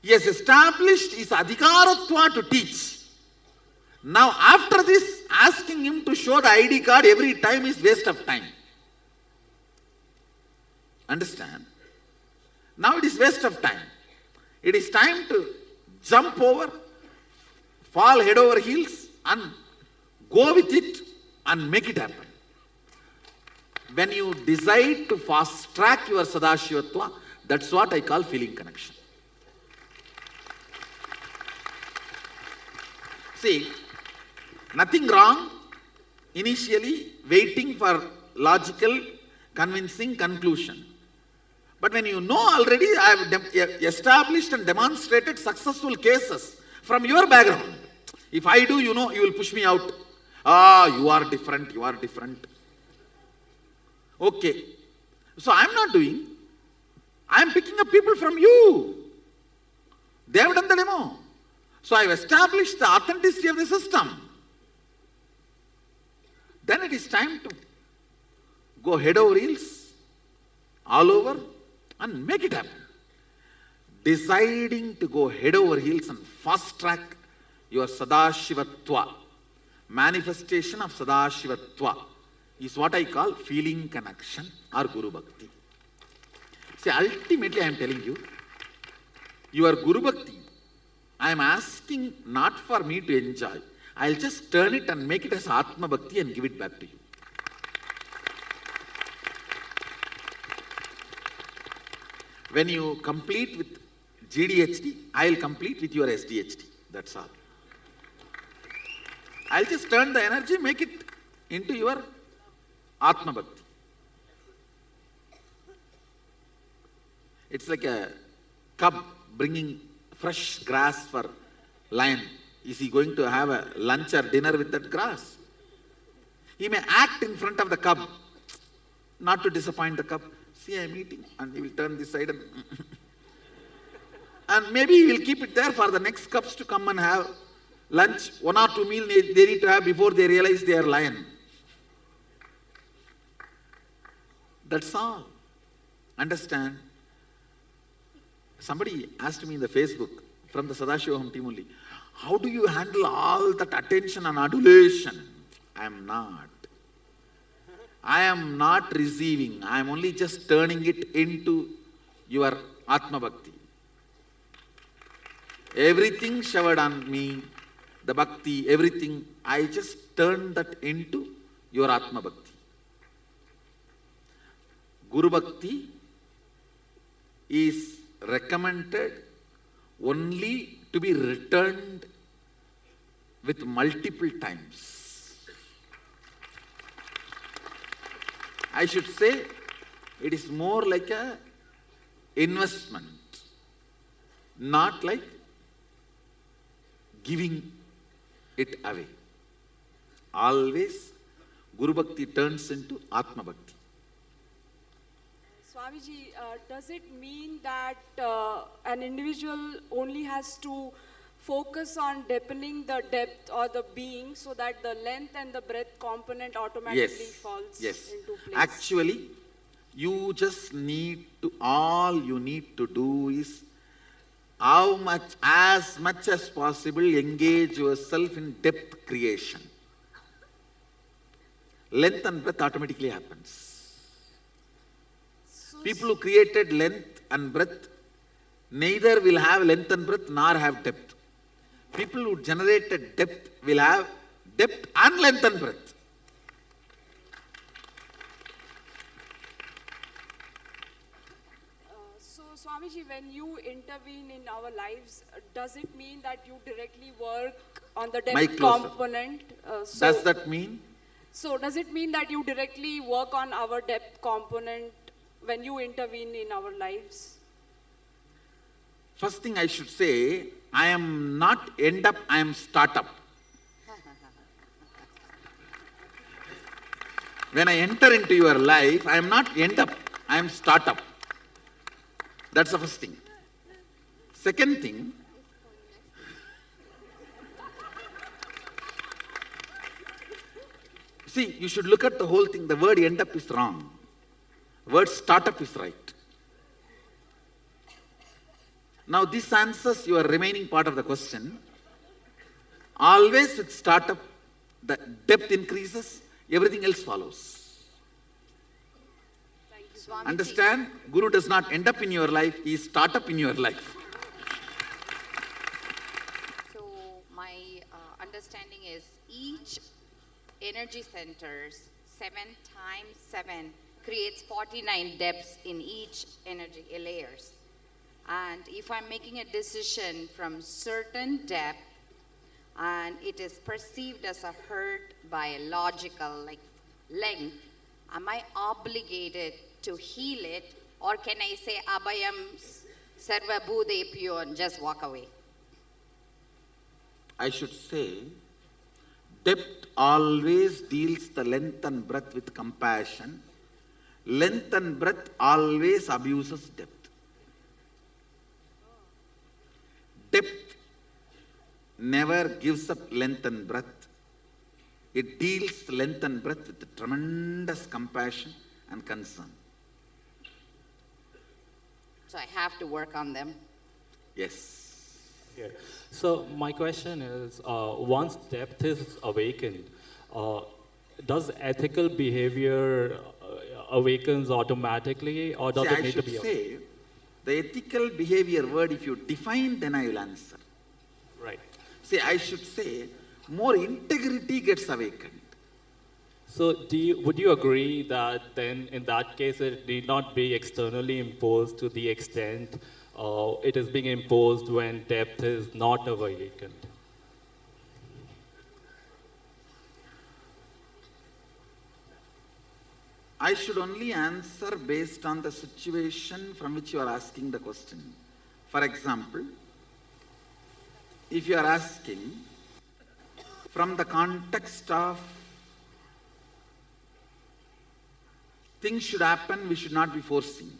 He has established his adhikaratva to teach. Now after this, asking him to show the ID card every time is waste of time. Understand? Now it is waste of time. It is time to jump over, fall head over heels and go with it and make it happen. When you decide to fast track your Sadashivatva, that's what I call feeling connection. See, nothing wrong initially waiting for logical, convincing conclusion. But when you know already, I have established and demonstrated successful cases from your background. If I do, you will push me out. You are different, you are different. Okay. So I am not doing. I am picking up people from you. They have done the demo. So I have established the authenticity of the system. Then it is time to go head over heels, all over, and make it happen. Deciding to go head over heels and fast track your Sadashivatva, manifestation of Sadashivatva, is what I call feeling connection or Guru Bhakti. See, ultimately I am telling you, your Guru Bhakti, I am asking not for me to enjoy. I will just turn it and make it as Atma Bhakti and give it back to you. When you complete with GDHD, I will complete with your SDHD. That's all. I will just turn the energy, make it into your Atma Bhakti. It's like a cub bringing fresh grass for lion. Is he going to have a lunch or dinner with that grass? He may act in front of the cub, not to disappoint the cub. See, I am eating, and he will turn this side and maybe he will keep it there for the next cubs to come and have lunch. 1 or 2 meals they need to have before they realize they are lion. That's all. Understand? Somebody asked me in the Facebook from the Sadashivam team only, how do you handle all that attention and adulation? I am not. I am not receiving. I am only just turning it into your Atma Bhakti. Everything showered on me, the Bhakti, everything, I just turn that into your Atma Bhakti. Guru Bhakti is recommended only to be returned with multiple times. I should say it is more like a investment, not like giving it away. Always Guru Bhakti turns into Atma Bhakti. Swamiji, does it mean that an individual only has to focus on deepening the depth or the being so that the length and the breadth component automatically falls into place? Actually, you just need to, all you need to do is as much as possible, engage yourself in depth creation. Length and breadth automatically happens. People who created length and breadth neither will have length and breadth nor have depth. People who generated depth will have depth and length and breadth. So, Swamiji, when you intervene in our lives, does it mean that you directly work on the depth component? Does that mean? So, does it mean that you directly work on our depth component when you intervene in our lives? First thing I should say, I am not end up, I am startup. When I enter into your life, I am not end up, I am startup. That's the first thing. Second thing, see, you should look at the whole thing. The word end up is wrong. Word startup is right. Now this answers your remaining part of the question. Always with startup, the depth increases, everything else follows. Understand? Guru does not end up in your life, he is startup in your life. So my understanding is each energy centers 7 times 7 creates 49 depths in each energy layers. And if I'm making a decision from certain depth and it is perceived as a hurt by a logical like length, am I obligated to heal it, or can I say abhayam sarva bhudepyo and just walk away? I should say, depth always deals the length and breadth with compassion. Length and breadth always abuses depth. Depth never gives up length and breadth. It deals length and breadth with tremendous compassion and concern. So I have to work on them. Yes. Yeah. So my question is, once depth is awakened, does ethical behavior awakens automatically, or does it need to be? I should say, the ethical behavior word, if you define, then I will answer. Right. See, I should say, more integrity gets awakened. So would you agree that then in that case it need not be externally imposed to the extent it is being imposed when depth is not awakened? I should only answer based on the situation from which you are asking the question. For example, if you are asking from the context of things should happen, we should not be forcing.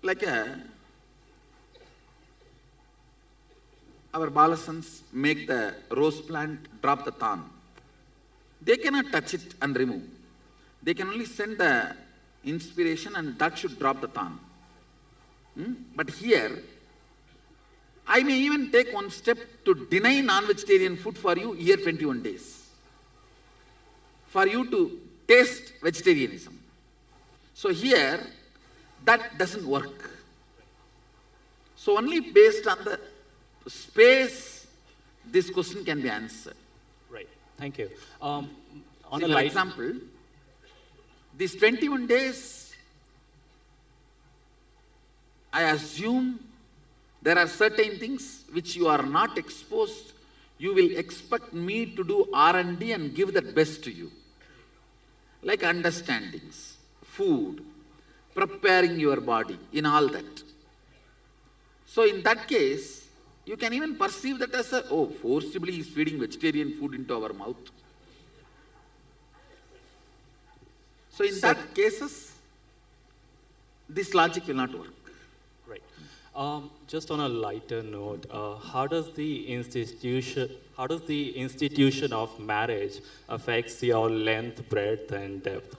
Like our balasans make the rose plant drop the thorn. They cannot touch it and remove. They can only send the inspiration and that should drop the thorn. But here, I may even take one step to deny non-vegetarian food for you here 21 days. For you to taste vegetarianism. So here, that doesn't work. So only based on the space, this question can be answered. Right. Thank you. See, for example, these 21 days, I assume there are certain things which you are not exposed. You will expect me to do R&D and give that best to you. Like understandings, food, preparing your body, in all that. So in that case, you can even perceive that as forcibly he's feeding vegetarian food into our mouth. So in that cases, this logic will not work. Right. Just on a lighter note, how does the institution of marriage affects your length, breadth, and depth?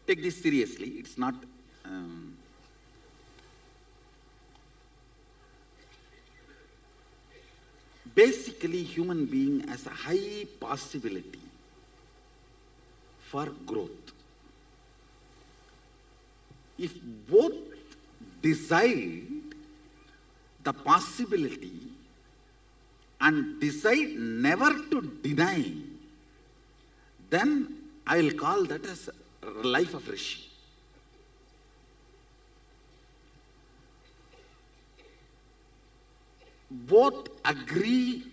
Take this seriously. It's not. Basically, human being has a high possibility for growth. If both decide the possibility and decide never to deny, then I will call that as life of rishi. Both agree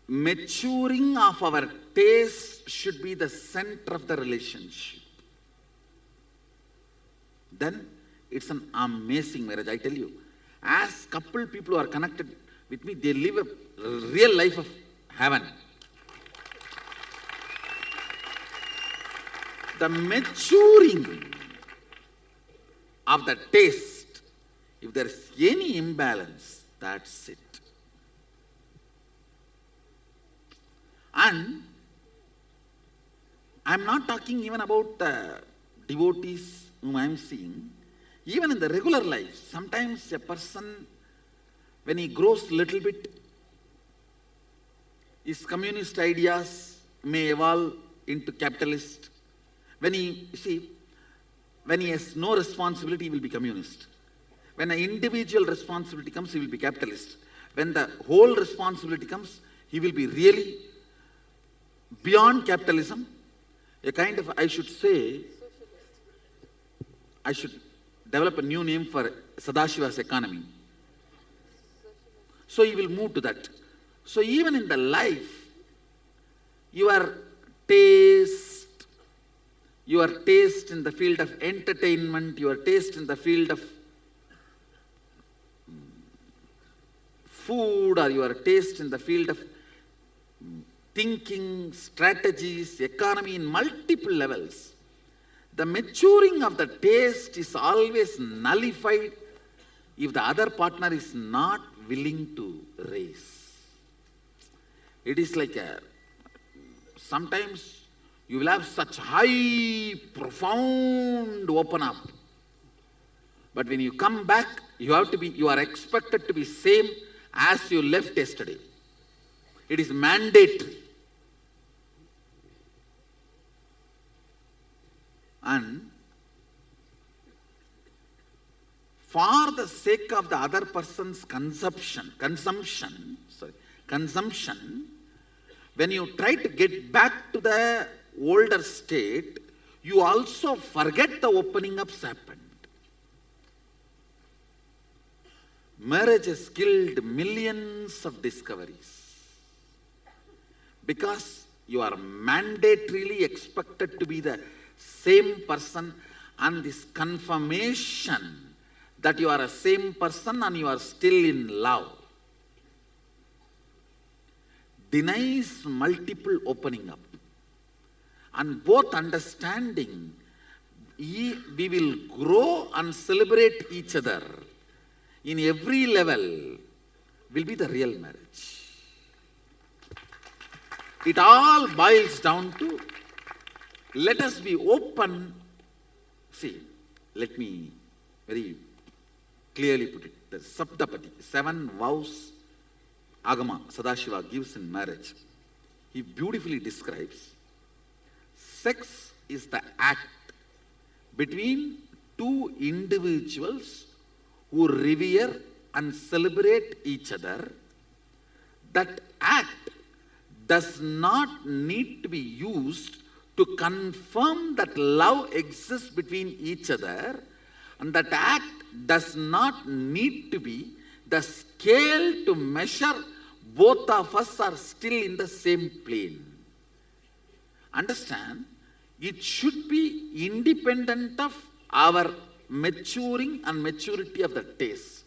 maturing of our taste should be the center of the relationship. Then it's an amazing marriage, I tell you. As couple people who are connected with me, they live a real life of heaven. The maturing of the taste, if there is any imbalance, that's it. And I'm not talking even about the devotees whom I'm seeing. Even in the regular life, sometimes a person, when he grows little bit, his communist ideas may evolve into capitalist. When he has no responsibility, he will be communist. When an individual responsibility comes, he will be capitalist. When the whole responsibility comes, he will be really beyond capitalism. A kind of, I should develop a new name for Sadashiva's economy. So he will move to that. So even in the life, your taste in the field of entertainment, your taste in the field of food, or your taste in the field of thinking, strategies, economy in multiple levels, the maturing of the taste is always nullified if the other partner is not willing to raise. It is like sometimes you will have such high, profound open up. But when you come back, you are expected to be same as you left yesterday. It is mandatory. And for the sake of the other person's consumption, when you try to get back to the older state, you also forget the opening ups happened. Marriage has killed millions of discoveries because you are mandatorily expected to be the same person, and this confirmation that you are a same person and you are still in love denies multiple opening up. And both understanding, we will grow and celebrate each other in every level, will be the real marriage. It all boils down to, let us be open. See, let me very clearly put it. The Saptapati, 7 vows Agama Sadashiva gives in marriage. He beautifully describes sex is the act between two individuals who revere and celebrate each other. That act does not need to be used to confirm that love exists between each other, and that act does not need to be the scale to measure both of us are still in the same plane. Understand? It should be independent of our maturing and maturity of the taste.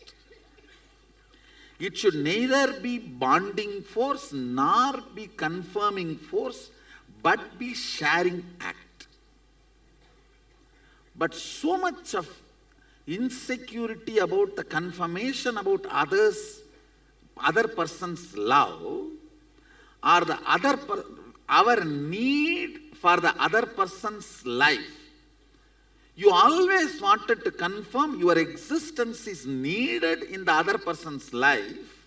It should neither be bonding force nor be confirming force, but be sharing act. But so much of insecurity about the confirmation about other person's love, or the our need for the other person's life. You always wanted to confirm your existence is needed in the other person's life.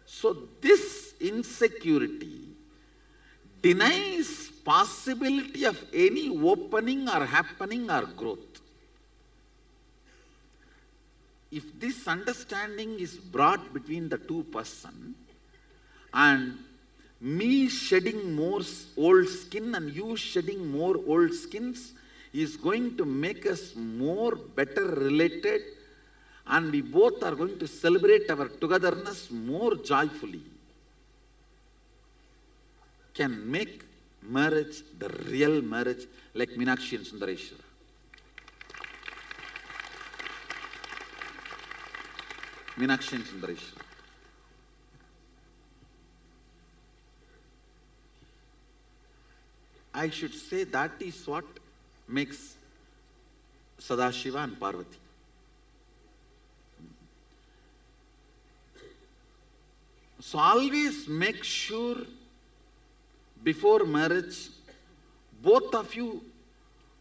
So this insecurity denies possibility of any opening or happening or growth. If this understanding is brought between the two persons, and me shedding more old skin and you shedding more old skins is going to make us more better related, and we both are going to celebrate our togetherness more joyfully, can make marriage the real marriage, like Meenakshi and Sundareshwara. Meenakshi and Sundareshwara. I should say that is what makes Sadashiva and Parvati. So always make sure before marriage, both of you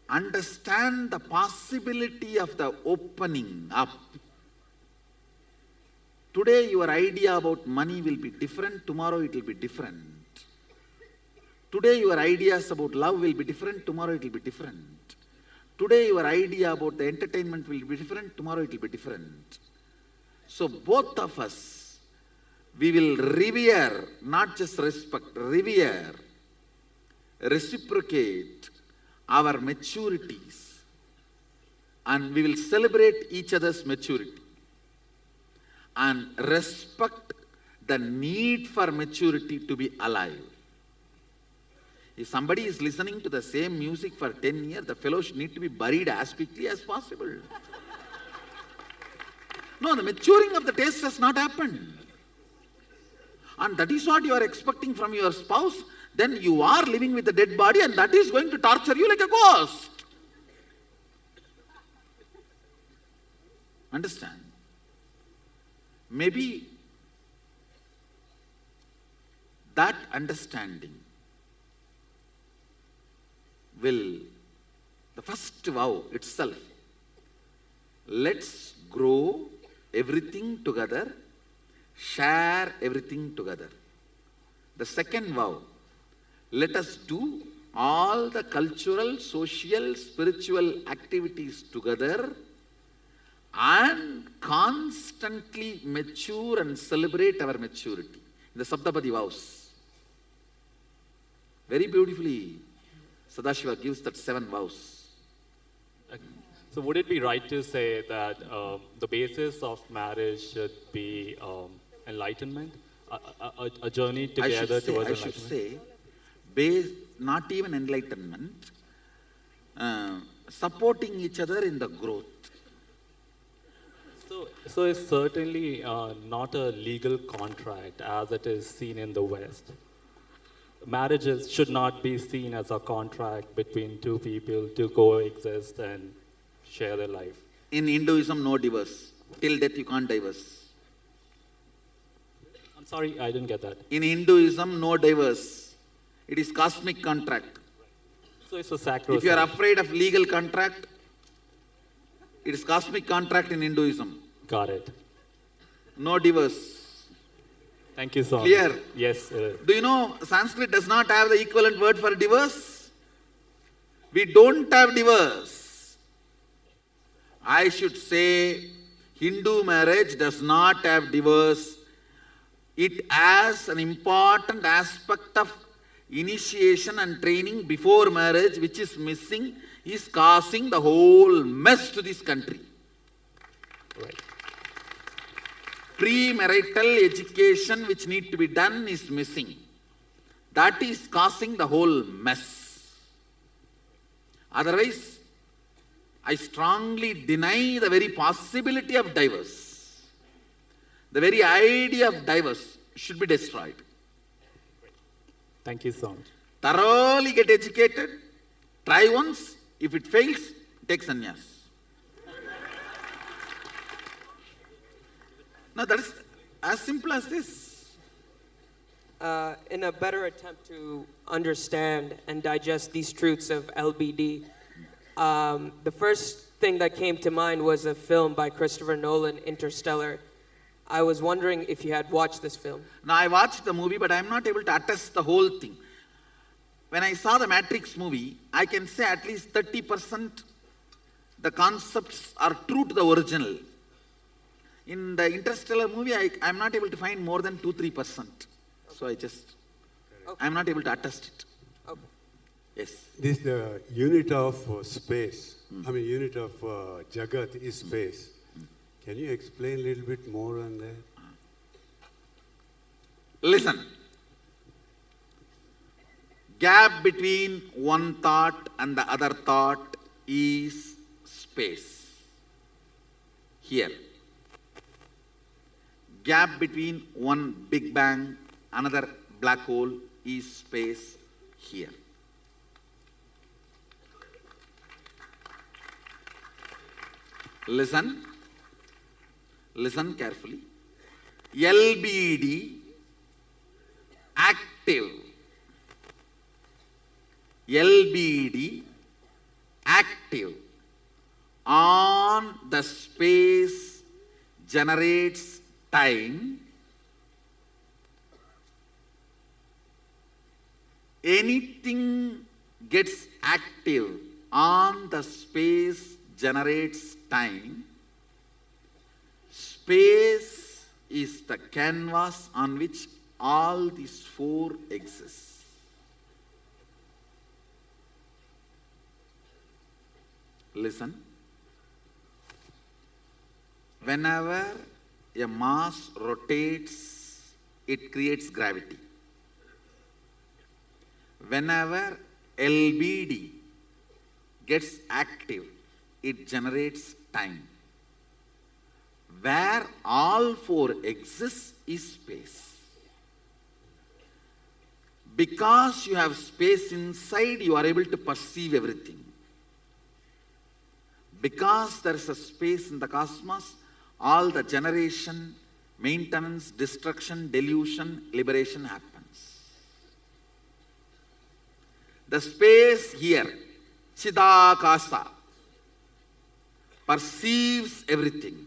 understand the possibility of the opening up. Today your idea about money will be different, tomorrow it will be different. Today your ideas about love will be different, tomorrow it will be different. Today your idea about the entertainment will be different, tomorrow it will be different. So both of us, we will revere, not just respect, revere, reciprocate our maturities, and we will celebrate each other's maturity and respect the need for maturity to be alive. If somebody is listening to the same music for 10 years, the fellow should need to be buried as quickly as possible. No, the maturing of the taste has not happened. And that is what you are expecting from your spouse. Then you are living with a dead body, and that is going to torture you like a ghost. Understand? Maybe that understanding will, the first vow itself, let's grow everything together, share everything together. The second vow, let us do all the cultural, social, spiritual activities together and constantly mature and celebrate our maturity. The Saptapadi vows. Very beautifully, Sadashiva gives that 7 vows. So would it be right to say that the basis of marriage should be enlightenment, a journey together towards enlightenment? I should say, not even enlightenment, supporting each other in the growth. So it's certainly not a legal contract as it is seen in the West. Marriages should not be seen as a contract between two people to coexist and share their life. In Hinduism, no divorce. Till death you can't divorce. I'm sorry, I didn't get that. In Hinduism, no divorce. It is cosmic contract. So it's a sacrosanct. If you are afraid of legal contract, it is cosmic contract in Hinduism. Got it. No divorce. Thank you so much. Clear? Yes. Do you know Sanskrit does not have the equivalent word for divorce? We don't have divorce. I should say Hindu marriage does not have divorce. It has an important aspect of initiation and training before marriage, which is missing, is causing the whole mess to this country. Right. premarital education which need to be done is missing. That is causing the whole mess. Otherwise, I strongly deny the very possibility of divorce. The very idea of divorce should be destroyed. Thank you so much. Thoroughly get educated, try once, if it fails, take sannyas. Now that is as simple as this. In a better attempt to understand and digest these truths of LBD, the first thing that came to mind was a film by Christopher Nolan, Interstellar. I was wondering if you had watched this film. Now I watched the movie, but I am not able to attest the whole thing. When I saw the Matrix movie, I can say at least 30% the concepts are true to the original. In the Interstellar movie, I am not able to find more than 2-3%. So I am not able to attest it. Okay. Yes. This unit of space, unit of Jagat is space. Can you explain a little bit more on that? Listen. Gap between one thought and the other thought is space. Here. Gap between one Big Bang, another black hole is space here. Listen carefully. LBD, active. LBD, active on the space generates time. Anything gets active on the space generates time. Space is the canvas on which all these four exist. Listen. Whenever a mass rotates, it creates gravity. Whenever LBD gets active, it generates time. Where all four exist is space. Because you have space inside, you are able to perceive everything. Because there is a space in the cosmos, all the generation, maintenance, destruction, delusion, liberation happens. The space here, Chidakasa, perceives everything.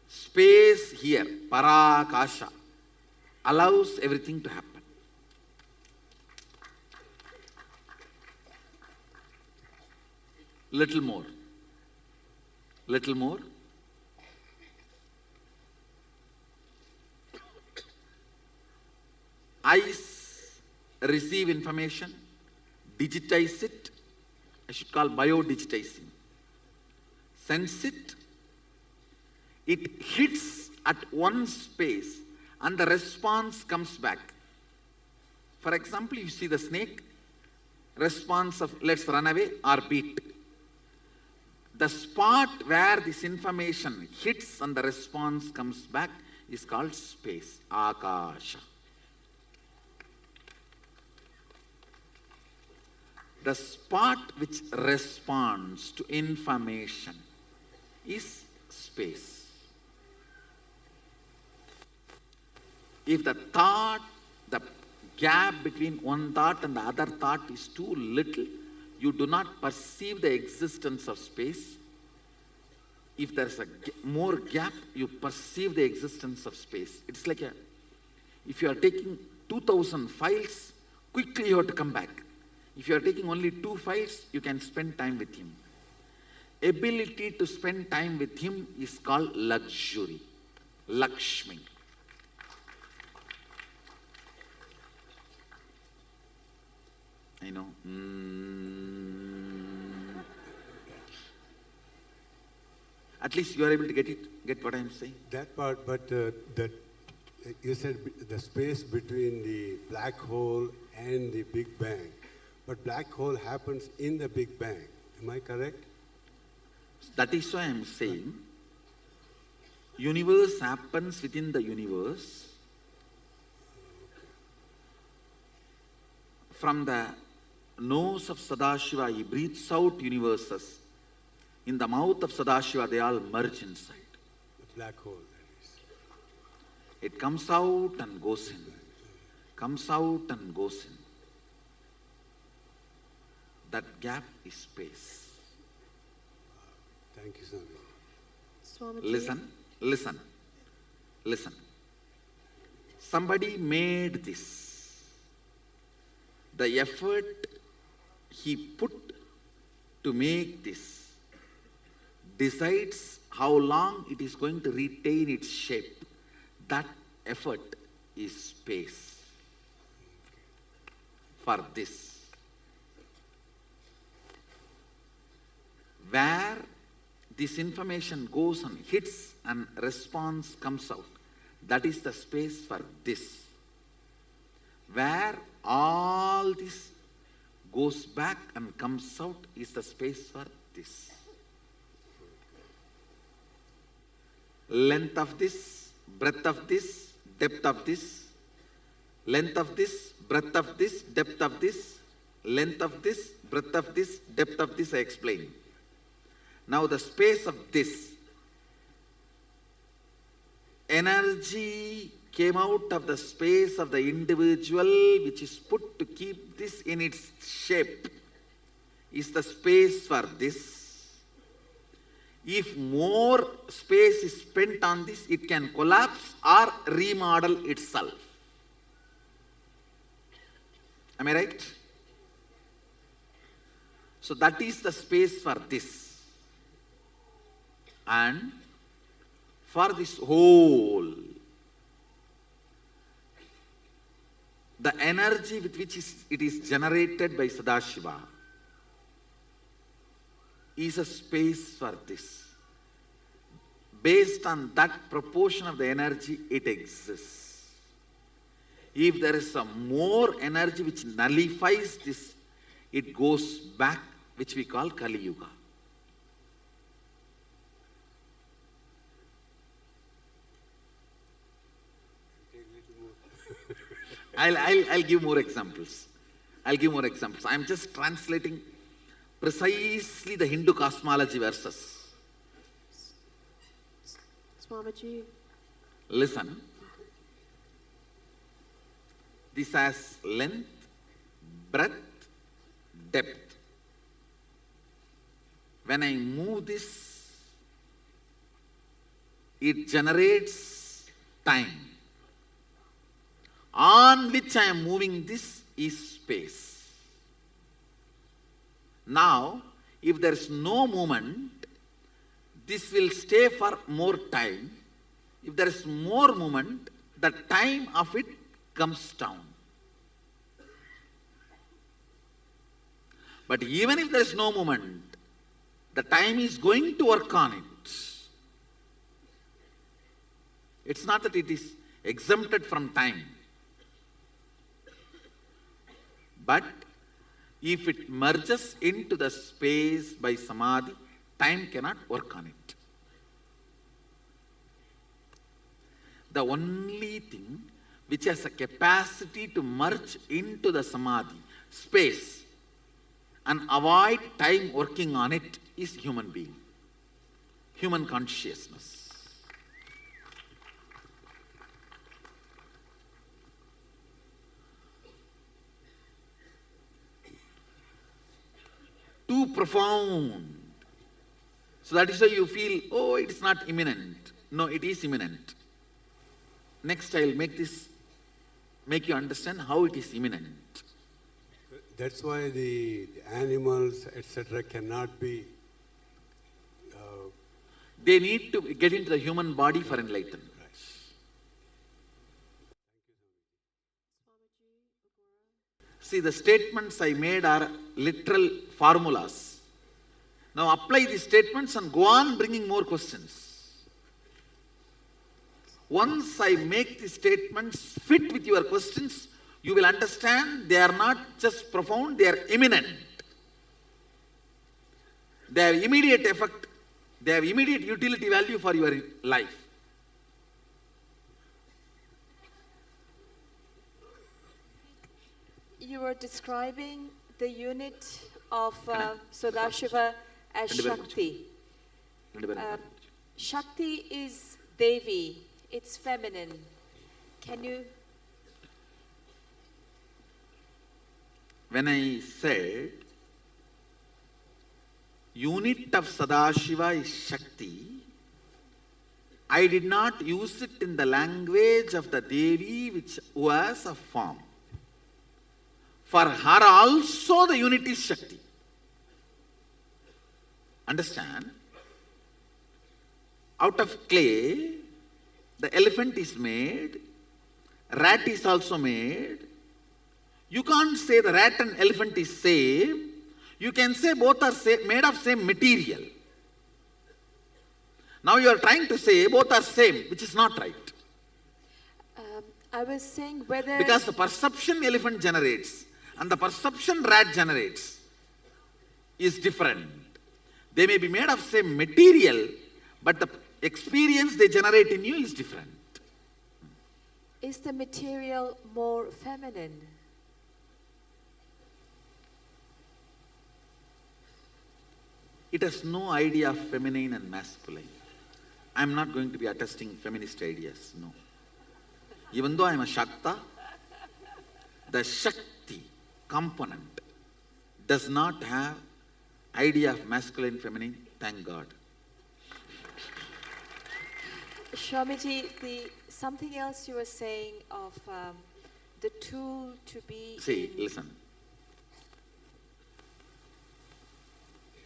Space here, Parakasha, allows everything to happen. Little more. Little more. Eyes receive information, digitize it, I should call bio-digitizing. Sense it, it hits at one space and the response comes back. For example, you see the snake, response of let's run away or beat. The spot where this information hits and the response comes back is called space, Akasha. The spot which responds to information is space. If the thought, the gap between one thought and the other thought is too little, you do not perceive the existence of space. If there's a more gap, you perceive the existence of space. It's like if you are taking 2,000 files, quickly you have to come back. If you are taking only 2 files, you can spend time with him. Ability to spend time with him is called luxury, Lakshmi. I know. At least you are able to get what I am saying. That part, but you said the space between the black hole and the Big Bang. But black hole happens in the Big Bang. Am I correct? That is why I am saying, universe happens within the universe. From the nose of Sadashiva, he breathes out universes. In the mouth of Sadashiva, they all merge inside. The black hole, that is. It comes out and goes in. Comes out and goes in. That gap is space. Thank you, Swami. Listen. Somebody made this. The effort he put to make this decides how long it is going to retain its shape. That effort is space for this. Where this information goes and hits and response comes out, that is the space for this. Where all this goes back and comes out is the space for this. Length of this, breadth of this, depth of this, length of this, breadth of this, depth of this, length of this, breadth of this, depth of this I explained. Now the space of this, energy came out of the space of the individual which is put to keep this in its shape, is the space for this. If more space is spent on this, it can collapse or remodel itself. Am I right? So that is the space for this. And for this whole, the energy with which it is generated by Sadashiva is a space for this. Based on that proportion of the energy, it exists. If there is some more energy which nullifies this, it goes back, which we call Kali Yuga. I'll give more examples. I am just translating precisely the Hindu cosmology verses. Swamiji. Listen. This has length, breadth, depth. When I move this, it generates time. On which I am moving this is space. Now, if there is no movement, this will stay for more time. If there is more movement, the time of it comes down. But even if there is no movement, the time is going to work on it. It's not that it is exempted from time. But if it merges into the space by samadhi, time cannot work on it. The only thing which has a capacity to merge into the samadhi, space, and avoid time working on it is human being, human consciousness. Too profound. So that is why you feel, oh, it's not imminent. No, it is imminent. Next, I'll make you understand how it is imminent. That's why the animals, etc., cannot be. They need to get into the human body for enlightenment. See, the statements I made are literal formulas. Now apply these statements and go on bringing more questions. Once I make the statements fit with your questions, you will understand they are not just profound, they are imminent. They have immediate effect, they have immediate utility value for your life. You were describing the unit of Sadashiva as Shakti. Shakti is Devi, it's feminine. Can you? When I said unit of Sadashiva is Shakti, I did not use it in the language of the Devi which was a form. For her also the unit is Shakti. Understand? Out of clay, the elephant is made, rat is also made. You can't say the rat and elephant is same. You can say both are made of same material. Now you are trying to say both are same, which is not right. I was saying whether... Because the perception elephant generates and the perception rat generates is different. They may be made of same material, but the experience they generate in you is different. Is the material more feminine? It has no idea of feminine and masculine. I am not going to be attesting feminist ideas, no. Even though I am a Shakta, the Shakti component does not have idea of masculine, feminine, thank God. Swamiji, something else you were saying of the tool to be... See, listen.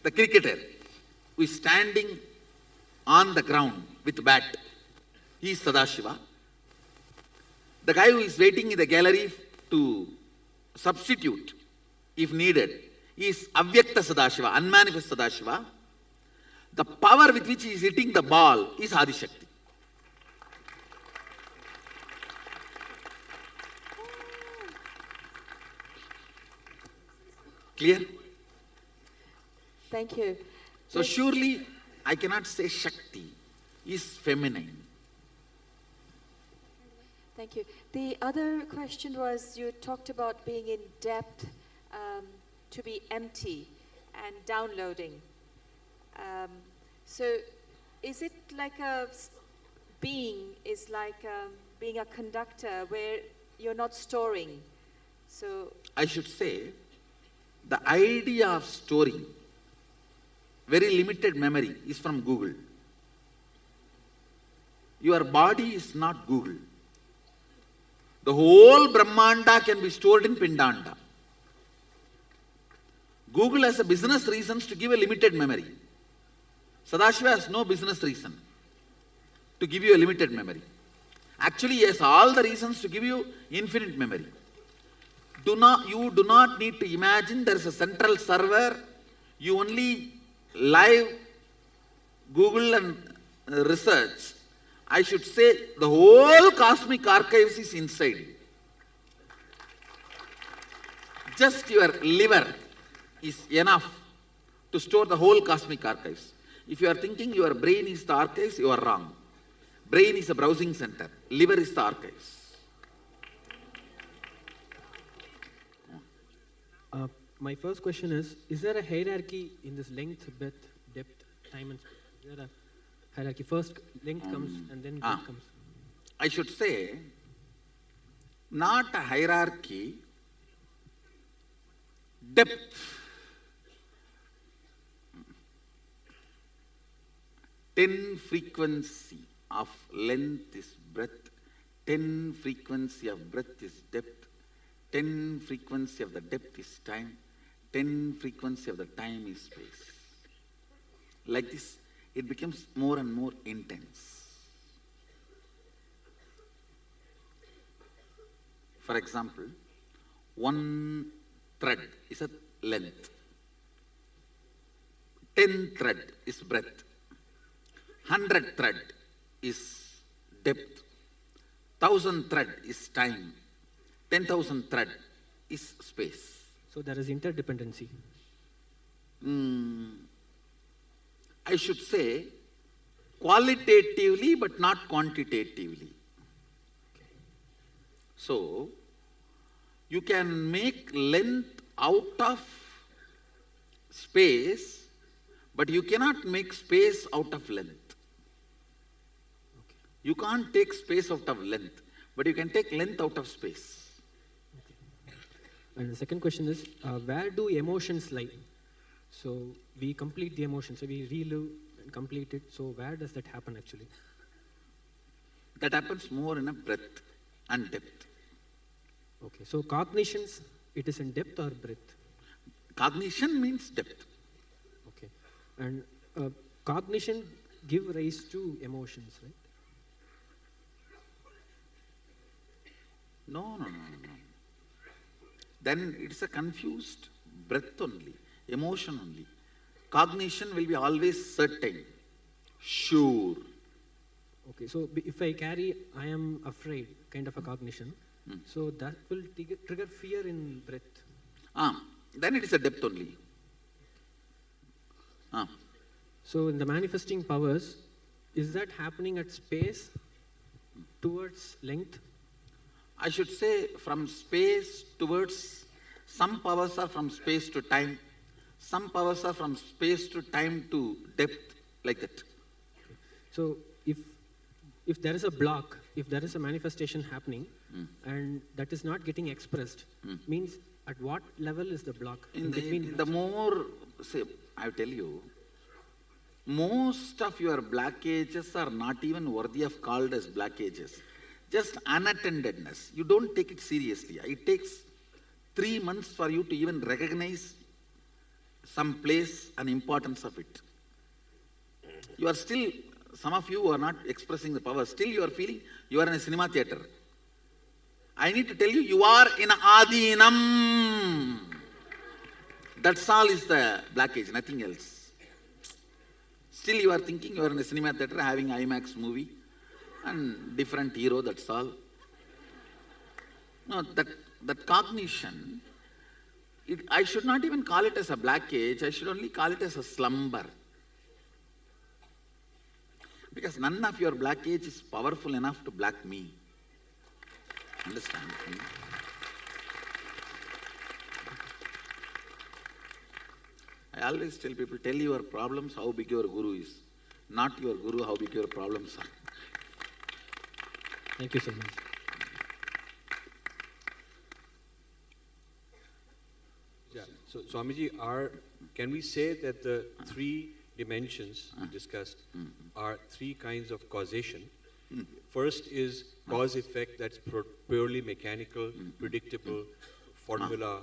The cricketer who is standing on the ground with bat, he is Sadashiva. The guy who is waiting in the gallery to substitute, if needed, is Avyakta Sadashiva, unmanifest Sadashiva. The power with which he is hitting the ball is Adishakti. Clear? Thank you. So surely I cannot say Shakti is feminine. Thank you. The other question was, you talked about being in depth, to be empty and downloading. So is it like being a conductor where you're not storing? So I should say, the idea of storing very limited memory is from Google. Your body is not Google. The whole Brahmanda can be stored in Pindanda. Google has a business reasons to give a limited memory. Sadashiva has no business reason to give you a limited memory. Actually, he has all the reasons to give you infinite memory. You do not need to imagine there is a central server. You only live Google and research. I should say the whole cosmic archives is inside you. Just your liver is enough to store the whole cosmic archives. If you are thinking your brain is the archives, you are wrong. Brain is a browsing center. Liver is the archives. My first question is there a hierarchy in this length, breadth, depth, time and space? Is there a hierarchy? First length comes and then breadth comes. I should say, not a hierarchy, depth. 10 frequency of length is breadth, 10 frequency of breadth is depth, 10 frequency of the depth is time, 10 frequency of the time is space. Like this, it becomes more and more intense. For example, one thread is a length. 10 thread is breadth. 100 thread is depth. 1,000 thread is time. 10,000 thread is space. So there is interdependency. I should say qualitatively but not quantitatively. So, you can make length out of space, but you cannot make space out of length. You can't take space out of length, but you can take length out of space. And the second question is, where do emotions lie? So we complete the emotions, so we relive and complete it. So where does that happen actually? That happens more in a breadth and depth. Okay, so cognitions, it is in depth or breadth? Cognition means depth. Okay, and cognition give rise to emotions, right? No. Then it's a confused breadth only, emotion only. Cognition will be always certain, sure. Okay, so if I carry I am afraid kind of a cognition, so that will trigger fear in breadth. Then it is a depth only. So in the manifesting powers, is that happening at space towards length? I should say from space towards, some powers are from space to time, some powers are from space to time to depth, like that. So if there is a block, if there is a manifestation happening, and that is not getting expressed, means at what level is the block? In the more, say, I tell you, most of your blockages are not even worthy of called as blockages. Just unattendedness. You don't take it seriously. It takes 3 months for you to even recognize some place and importance of it. You are still, some of you are not expressing the power. Still you are feeling you are in a cinema theater. I need to tell you, you are in Adinam. That's all is the blockage, nothing else. Still you are thinking you are in a cinema theater having IMAX movie and different hero, that's all. No, that cognition, I should not even call it as a blockage, I should only call it as a slumber. Because none of your blockage is powerful enough to block me. Understand? I always tell people, tell your problems how big your guru is. Not your guru, how big your problems are. Thank you so much. Yeah. So, Swamiji, can we say that the 3 dimensions we discussed are 3 kinds of causation? First is cause-effect, that's purely mechanical, predictable, formula,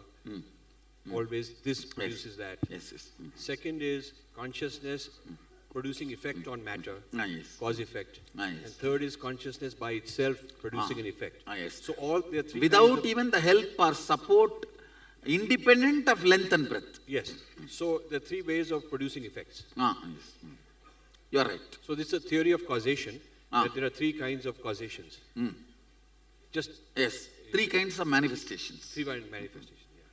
always this produces that. Yes. Second is consciousness producing effect on matter, cause-effect. And third is consciousness by itself producing an effect. So all the 3 without even the help or support, independent of length and breadth. Yes. So the 3 ways of producing effects. Yes. You are right. So this is a theory of causation, that there are 3 kinds of causations. Yes, 3 kinds of manifestations. 3 kinds of manifestations, yeah.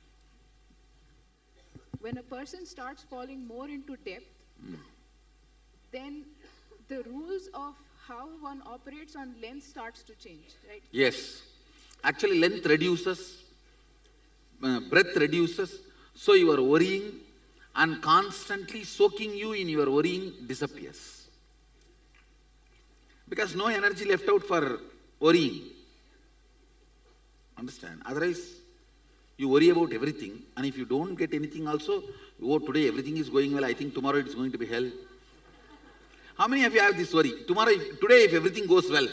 When a person starts falling more into depth, then the rules of how one operates on length starts to change, right? Yes. Actually, length reduces, breadth reduces, so your worrying and constantly soaking you in your worrying disappears. Because no energy left out for worrying. Understand? Otherwise, you worry about everything, and if you don't get anything also, oh, today everything is going well, I think tomorrow it's going to be hell. How many of you have this worry? Today if everything goes well,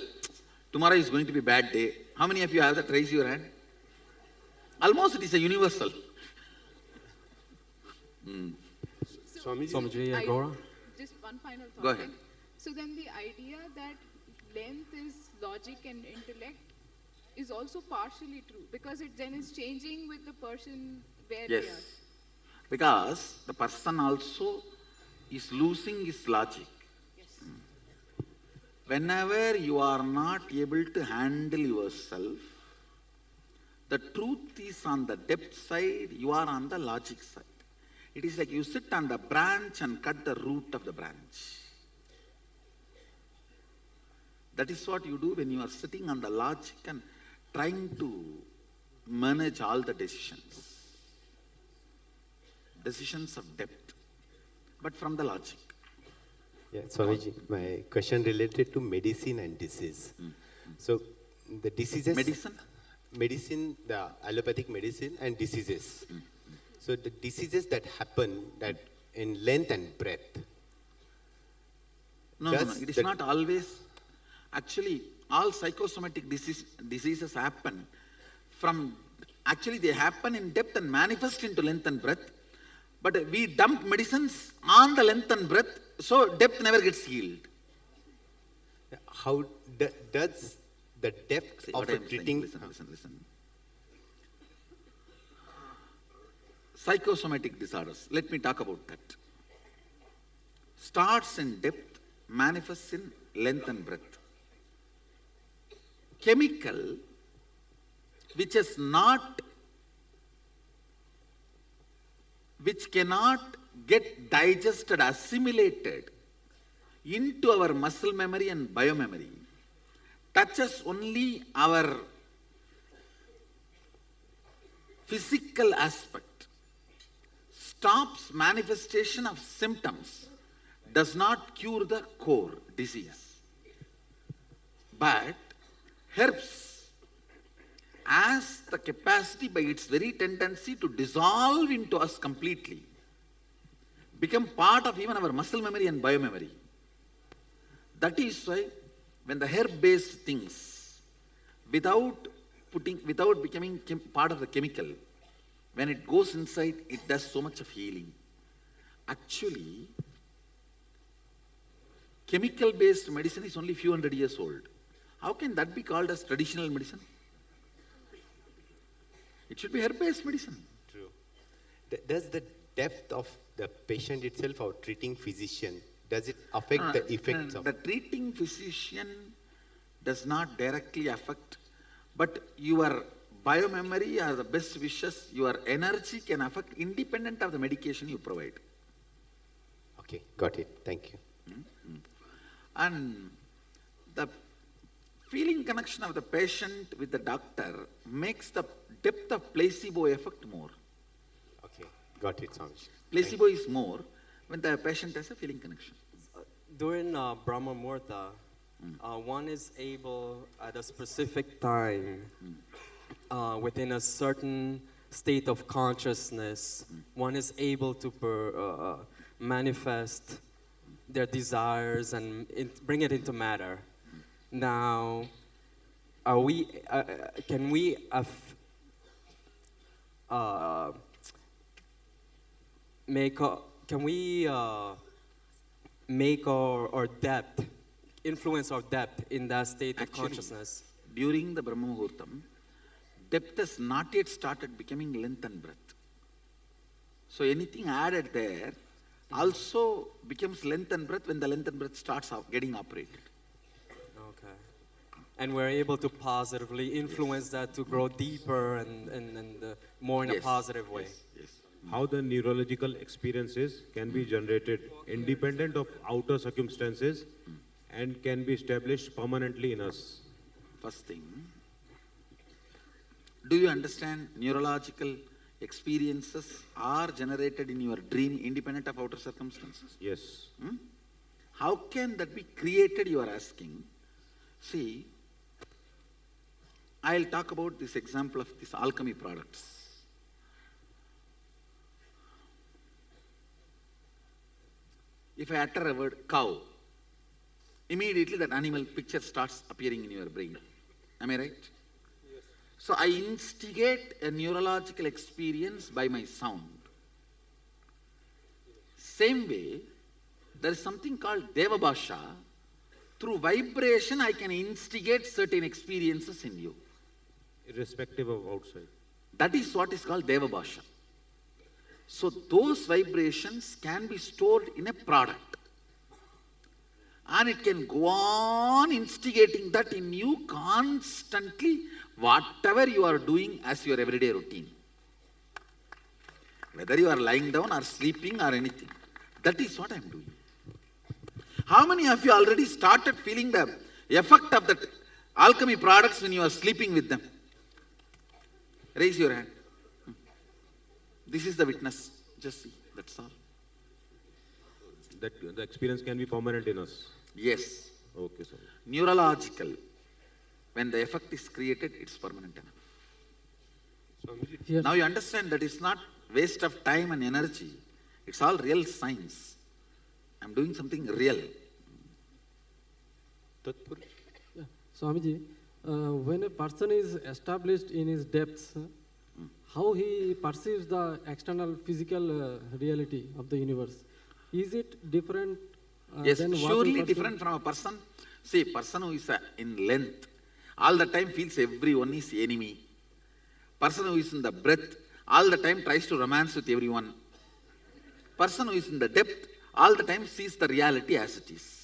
tomorrow is going to be a bad day. How many of you have that? Raise your hand. Almost it is a universal. Swamiji, Agora? Just one final thought. Go ahead. So then the idea that length is logic and intellect is also partially true, because it then is changing with the person where they are. Because the person also is losing his logic. Whenever you are not able to handle yourself, the truth is on the depth side, you are on the logic side. It is like you sit on the branch and cut the root of the branch. That is what you do when you are sitting on the logic and trying to manage all the decisions. Decisions of depth, but from the logic. Yeah, Swamiji, my question related to medicine and disease. So, the diseases... Medicine? Medicine, the allopathic medicine and diseases. So, the diseases that happen that in length and breadth. No, it is not always. Actually, all psychosomatic diseases happen from... Actually, they happen in depth and manifest into length and breadth. But we dump medicines on the length and breadth, so depth never gets healed. How does the depth of treating... Listen. Psychosomatic disorders, let me talk about that. Starts in depth, manifests in length and breadth. Chemical, which cannot get digested, assimilated into our muscle memory and biomemory, touches only our physical aspect, stops manifestation of symptoms, does not cure the core disease. But herbs has the capacity by its very tendency to dissolve into us completely, become part of even our muscle memory and biomemory. That is why when the herb-based things, without becoming part of the chemical, when it goes inside, it does so much of healing. Actually, chemical-based medicine is only few hundred years old. How can that be called as traditional medicine? It should be herb-based medicine. True. Does the depth of the patient itself or treating physician, does it affect the effects of... The treating physician does not directly affect, but your biomemory or the best wishes, your energy can affect independent of the medication you provide. Okay, got it. Thank you. And the feeling connection of the patient with the doctor makes the depth of placebo effect more. Okay, got it, Swamiji. Placebo is more when the patient has a feeling connection. During Brahma Muhurta, one is able at a specific time, within a certain state of consciousness, one is able to manifest their desires and bring it into matter. Now, can we make our depth, influence our depth in that state of consciousness? During the Brahma Muhurtam, depth has not yet started becoming length and breadth. So anything added there also becomes length and breadth when the length and breadth starts getting operated. Okay. And we're able to positively influence that to grow deeper and more in a positive way. How the neurological experiences can be generated independent of outer circumstances and can be established permanently in us. First thing, do you understand neurological experiences are generated in your dream independent of outer circumstances? Yes. How can that be created, you are asking? See, I'll talk about this example of these alchemy products. If I utter a word cow, immediately that animal picture starts appearing in your brain. Am I right? Yes. So I instigate a neurological experience by my sound. Same way, there is something called Deva Bhasha. Through vibration, I can instigate certain experiences in you. Irrespective of outside. That is what is called Deva Bhasha. So those vibrations can be stored in a product. And it can go on instigating that in you constantly, whatever you are doing as your everyday routine. Whether you are lying down or sleeping or anything. That is what I am doing. How many of you already started feeling the effect of that alchemy products when you are sleeping with them? Raise your hand. This is the witness. Just see, that's all. That the experience can be permanent in us. Yes. Okay, sir. Neurological. When the effect is created, it's permanent enough. Yes. Now you understand that it's not waste of time and energy. It's all real science. I'm doing something real. Yeah. Swamiji, when a person is established in his depths, how he perceives the external physical reality of the universe, is it different Yes, than what we surely perceive? different from a person. See, person who is in length, all the time feels everyone is enemy. Person who is in the breadth, all the time tries to romance with everyone. Person who is in the depth, all the time sees the reality as it is.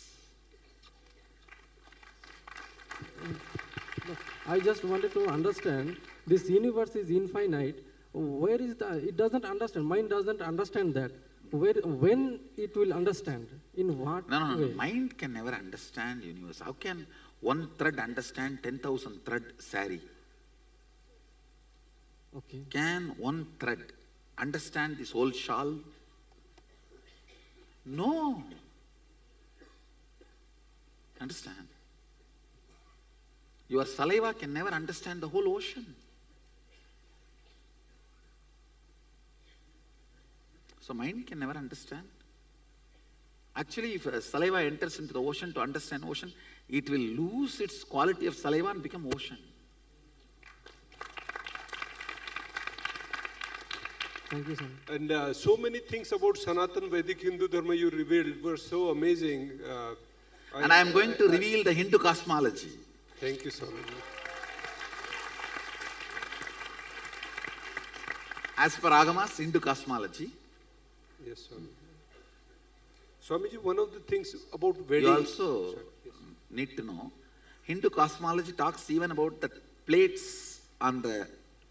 I just wanted to understand, this universe is infinite. Where is it doesn't understand, mind doesn't understand that. When it will understand? In what No. way? Mind can never understand universe. How can one thread understand 10,000 thread sari? Okay. Can one thread understand this whole shawl? No. Understand? Your saliva can never understand the whole ocean. So mind can never understand. Actually, if saliva enters into the ocean to understand ocean, it will lose its quality of saliva and become ocean. Thank you, sir. And so many things about Sanatan Vedic Hindu Dharma you revealed were so amazing. And I am going to reveal the Hindu cosmology. Thank you, Swamiji. As per Agamas, Hindu cosmology, Yes, Swamiji. Swamiji, one of the things about wedding. you also need to know, Hindu cosmology talks even about the plates on the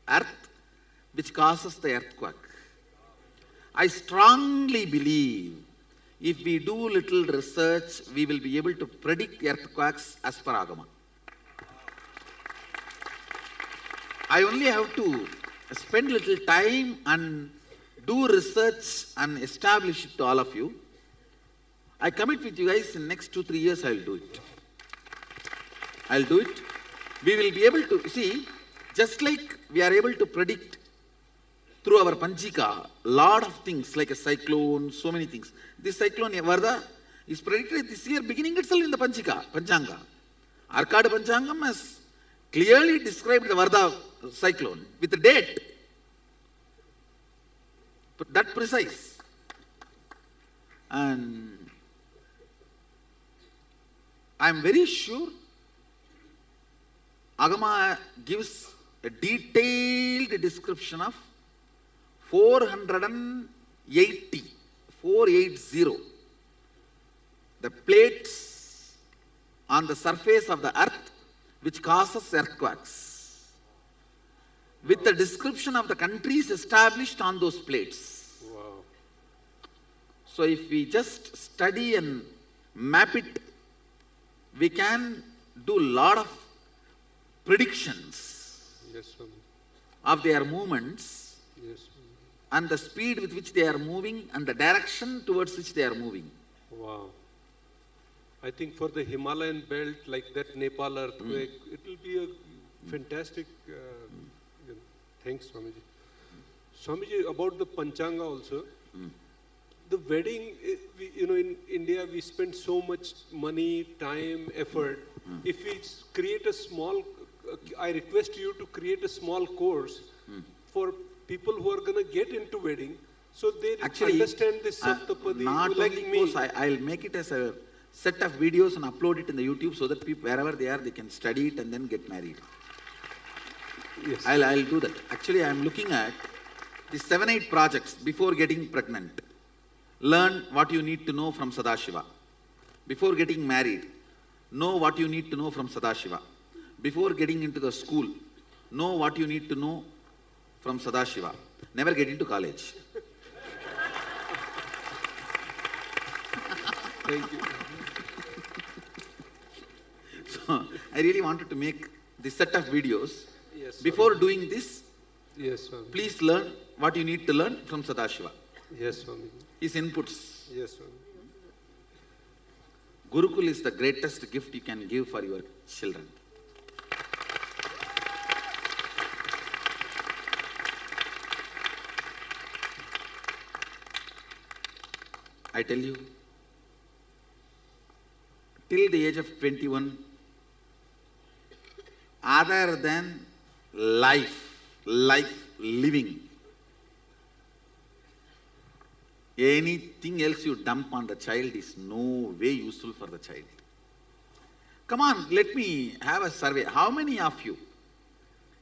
earth which causes the earthquake. I strongly believe if we do little research, we will be able to predict earthquakes as per Agama. I only have to spend little time and do research and establish it to all of you. I commit with you guys in next 2-3 years I will do it. I'll do it. We will be able to, see, just like we are able to predict through our Panchika, lot of things like a cyclone, so many things. This cyclone, Varda, is predicted this year beginning itself in the Panchanga. Arkad Panchangam has clearly described the Varda cyclone with the date. But that precise. And I am very sure Agama gives a detailed description of 480, the plates on the surface of the earth which causes earthquakes, with the description of the countries established on those plates. Wow. So if we just study and map it, we can do a lot of predictions Yes, Swamiji. of their movements Yes. and the speed with which they are moving and the direction towards which they are moving. Wow. I think for the Himalayan belt, like that Nepal earthquake, it will be a fantastic. Thanks, Swamiji. Swamiji, about the Panchanga also, the wedding, in India, we spend so much money, time, effort. If we create a small, I request you to create a small course for people who are going to get into wedding, so they understand this Saptapadi, Not like only me. course, I'll make it as a set of videos and upload it in the YouTube so that people, wherever they are, they can study it and then get married. Yes. I'll do that. Actually, I'm looking at the 7-8 projects before getting pregnant. Learn what you need to know from Sadashiva. Before getting married, know what you need to know from Sadashiva. Before getting into the school, know what you need to know from Sadashiva. Never get into college. Thank you. So, I really wanted to make this set of videos. Yes, Before doing this, Yes, Swami. please learn what you need to learn from Sadashiva. Yes, Swami. His inputs. Yes, Swami. Gurukul is the greatest gift you can give for your children. I tell you, till the age of 21, other than living, anything else you dump on the child is no way useful for the child. Come on, let me have a survey. How many of you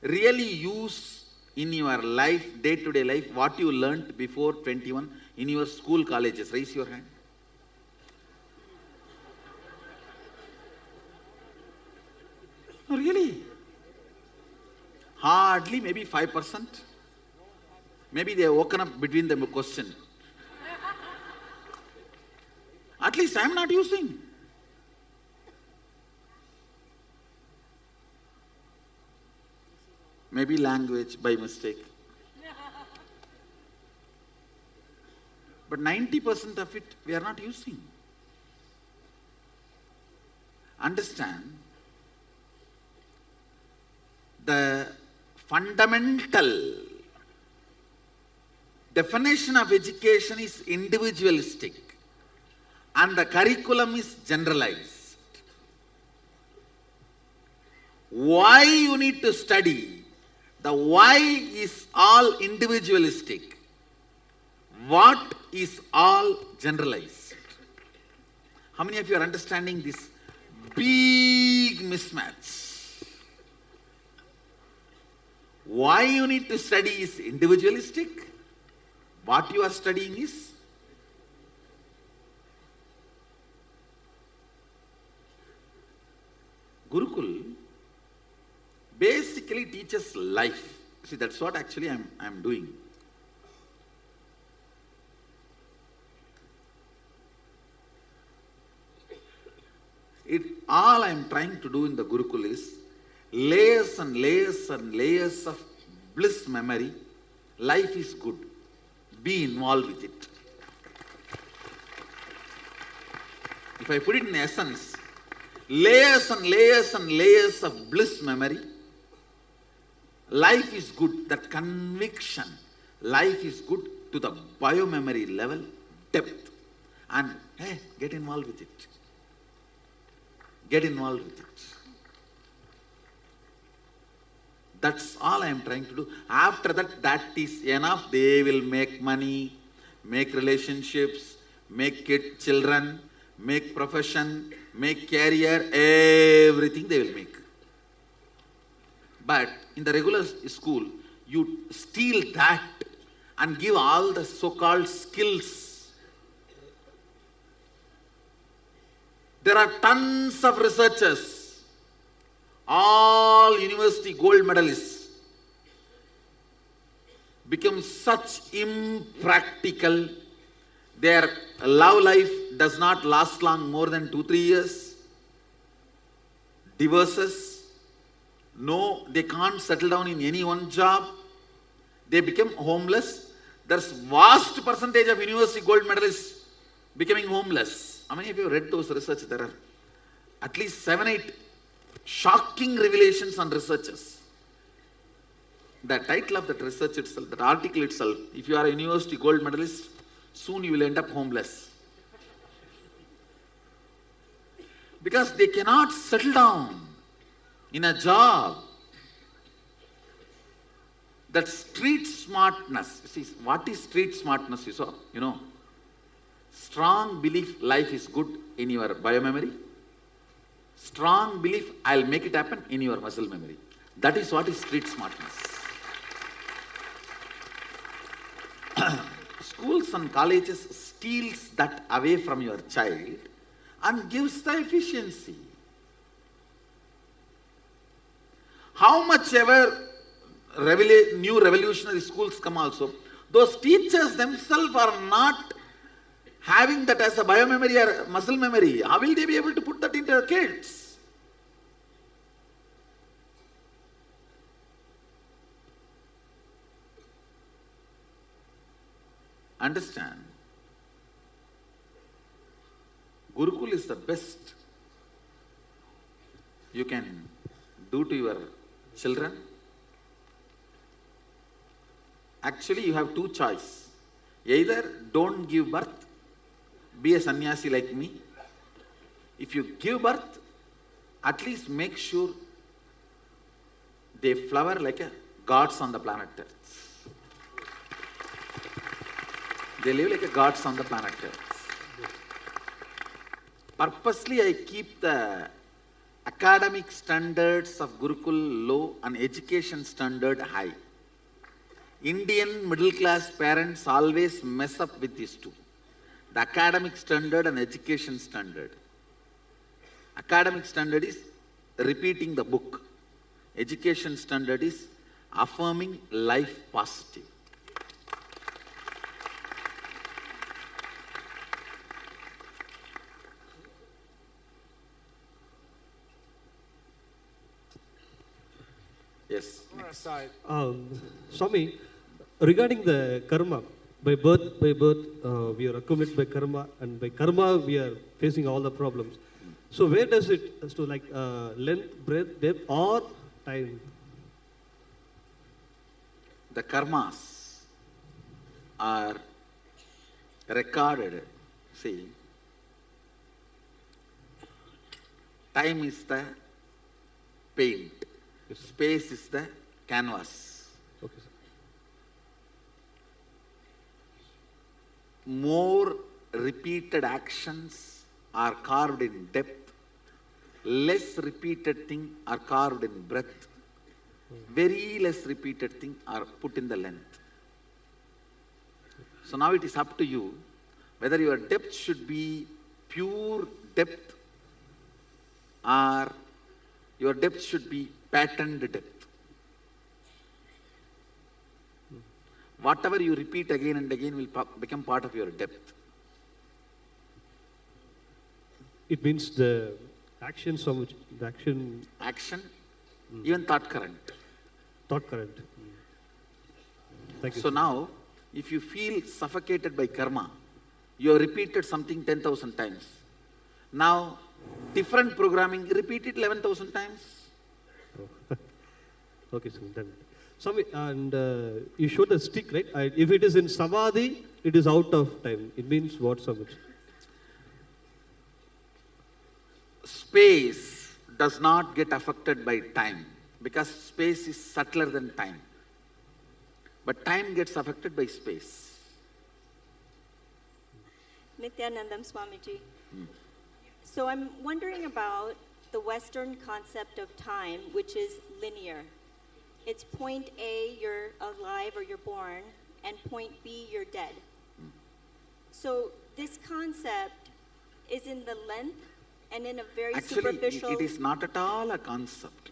really use in your life, day-to-day life, what you learnt before 21 in your school, colleges? Raise your hand. Oh, really? Hardly, maybe 5%. Maybe they have woken up between the question. At least I am not using. Maybe language by mistake. But 90% of it we are not using. Understand, the fundamental definition of education is individualistic and the curriculum is generalized. Why you need to study? The why is all individualistic. What is all generalized? How many of you are understanding this big mismatch? Why you need to study is individualistic. What you are studying is Gurukul basically teaches life. See, that's what actually I'm doing. All I'm trying to do in the Gurukul is layers and layers and layers of bliss memory. Life is good. Be involved with it. If I put it in essence, layers and layers and layers of bliss memory. Life is good, that conviction. Life is good to the biomemory level, depth. And hey, get involved with it. Get involved with it. That's all I am trying to do. After that, that is enough. They will make money, make relationships, make children, make profession, make career, everything they will make. But in the regular school, you steal that and give all the so-called skills. There are tons of researchers, all university gold medalists, become such impractical. Their love life does not last long, more than 2-3 years. Divorces. No, they can't settle down in any one job. They become homeless. There's vast percentage of university gold medalists becoming homeless. How many of you have read those research? There are at least 7-8 shocking revelations on researchers. The title of that research itself, that article itself, if you are a university gold medalist, soon you will end up homeless. Because they cannot settle down in a job. That street smartness. See, what is street smartness, you saw? You know, strong belief life is good in your biomemory. Strong belief I'll make it happen in your muscle memory. That is what is street smartness. schools and colleges steals that away from your child and gives the efficiency. How much ever new revolutionary schools come also, those teachers themselves are not having that as a biomemory or muscle memory. How will they be able to put that into their kids? Understand? Gurukul is the best you can do to your children. Actually, you have two choices. Either don't give birth, be a sannyasi like me. If you give birth, at least make sure they flower like a gods on the planet Earth. They live like a gods on the planet Earth. Purposely, I keep the academic standards of Gurukul low and education standard high. Indian middle class parents always mess up with these two. The academic standard and education standard. Academic standard is repeating the book. Education standard is affirming life positive. Yes. Swami, regarding the karma, by birth, we are accumulated by karma, and by karma we are facing all the problems. So where does it, so like length, breadth, depth, or time? The karmas are recorded. See, time is the paint. Space is the canvas. Okay, sir. More repeated actions are carved in depth. Less repeated things are carved in breadth. Very less repeated things are put in the length. So now it is up to you whether your depth should be pure depth or your depth should be patterned depth. Whatever you repeat again and again will become part of your depth. It means the actions of the action. Action, even thought current. Thought current. Thank you. So now, if you feel suffocated by karma, you have repeated something 10,000 times. Now, different programming, repeat it 11,000 times. Okay, so done. Swami, and you showed a stick, right? If it is in samadhi, it is out of time. It means what, Swami? Space does not get affected by time because space is subtler than time. But time gets affected by space. Nityanandam Swamiji. So I'm wondering about the Western concept of time, which is linear. It's point A, you're alive or you're born, and point B, you're dead. So this concept is in the length and in a very superficial... Actually, it is not at all a concept.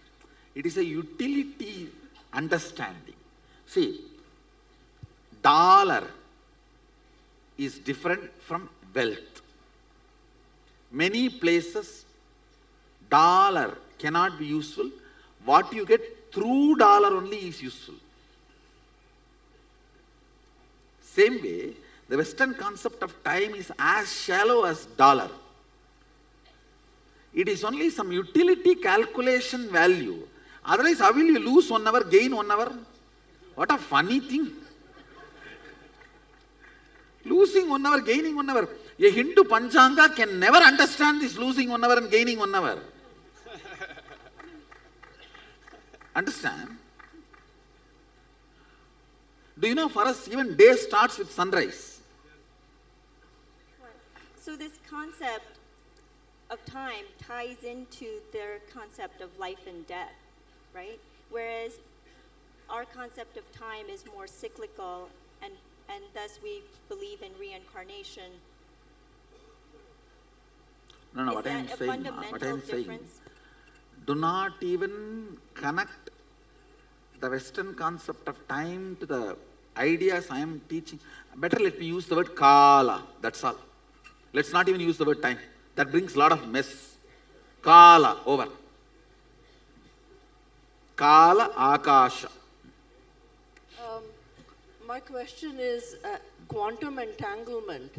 It is a utility understanding. See, dollar is different from wealth. Many places, dollar cannot be useful. What you get through dollar only is useful. Same way, the Western concept of time is as shallow as dollar. It is only some utility calculation value. Otherwise, how will you lose 1 hour, gain 1 hour? What a funny thing. Losing 1 hour, gaining 1 hour. A Hindu Panchanga can never understand this losing 1 hour and gaining 1 hour. Understand? Do you know, for us, even day starts with sunrise. So this concept of time ties into their concept of life and death, right? Whereas our concept of time is more cyclical and thus we believe in reincarnation. No, no, Is what I am that a saying, fundamental what I am saying, difference? do not even connect the Western concept of time to the ideas I am teaching. Better let me use the word Kala, that's all. Let's not even use the word time. That brings a lot of mess. Kala, over. Kala, Akasha. My question is quantum entanglement.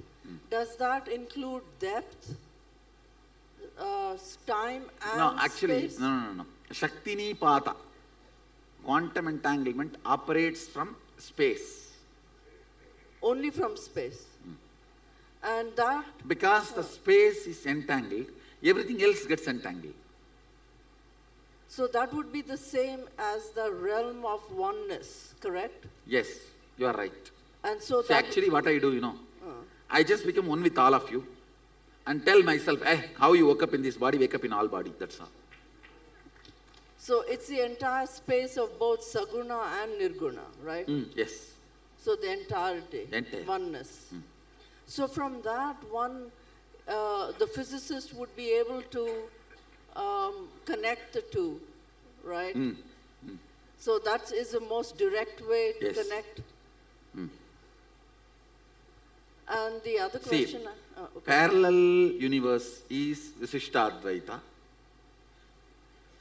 Does that include depth, time, and No, actually, space? no. Shaktini Pata. Quantum entanglement operates from space. Only from space. And that, Because the space is entangled, everything else gets entangled. so that would be the same as the realm of oneness, correct? Yes, you are right. And so See, that actually what I do, I just become one with all of you and tell myself, how you woke up in this body, wake up in all body, that's all. so it's the entire space of both Saguna and Nirguna, right? Yes. So the entirety, Entire. oneness. So from that one, the physicist would be able to connect the two, right? So that is the most direct way to Yes. connect. And the other See, question, okay. parallel universe is Visishtadvaita.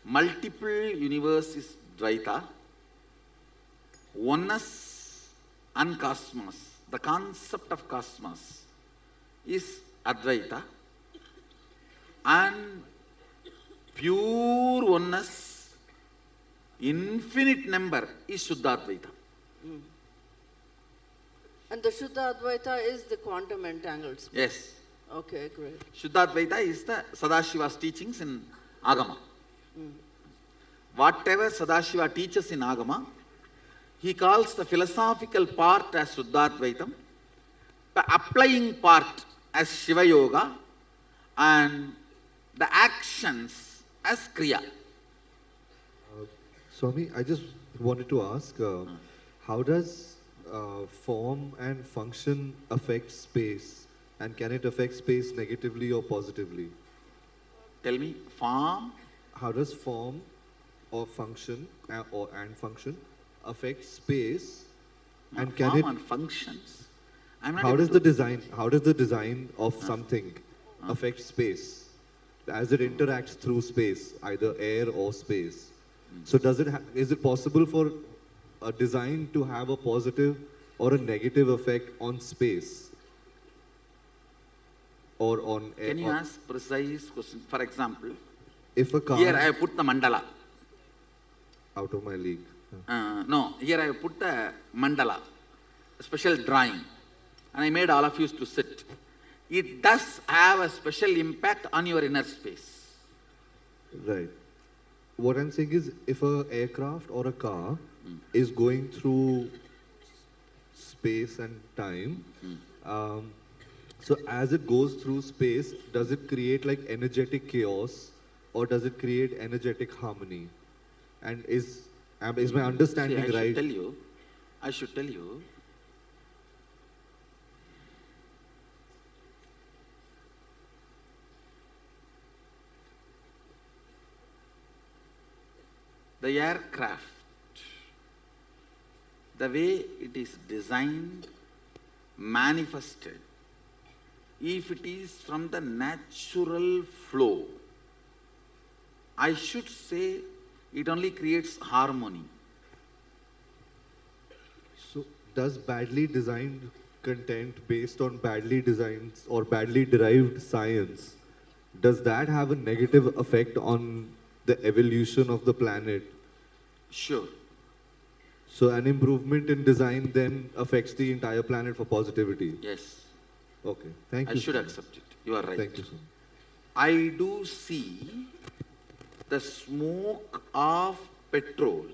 Multiple universe is Dvaita. Oneness and cosmos, the concept of cosmos is Advaita. And pure oneness, infinite number is Shuddhadvaita. And the Shuddha Advaita is the quantum entangled space. Yes. Okay, great. Shuddhadvaita is the Sadashiva's teachings in Agama. Whatever Sadashiva teaches in Agama, he calls the philosophical part as Shuddhadvaitam, the applying part as Shiva Yoga, and the actions as Kriya. Swami, I just wanted to ask, how does form and function affect space? And can it affect space negatively or positively? Tell me, form? How does form or function and function affect space? And can Form it? and functions. I'm not How able does to- the design? How does the design of something affect space, as it interacts through space, either air or space? So is it possible for a design to have a positive or a negative effect on space, or on air? Can you ask precise question? For example, If a car here I have put the mandala. out of my league. No, here I have put the mandala, a special drawing, and I made all of you to sit. It does have a special impact on your inner space. Right. What I'm saying is, if a aircraft or a car is going through space and time, so as it goes through space, does it create like energetic chaos, or does it create energetic harmony? And is my understanding See, right? I should tell you, the aircraft, the way it is designed, manifested, if it is from the natural flow, I should say it only creates harmony. So does badly designed content based on badly designed or badly derived science, does that have a negative effect on the evolution of the planet? Sure. So an improvement in design then affects the entire planet for positivity? Yes. Okay, thank you. I should sir. accept it. You are right. Thank you, sir. I do see the smoke of petrol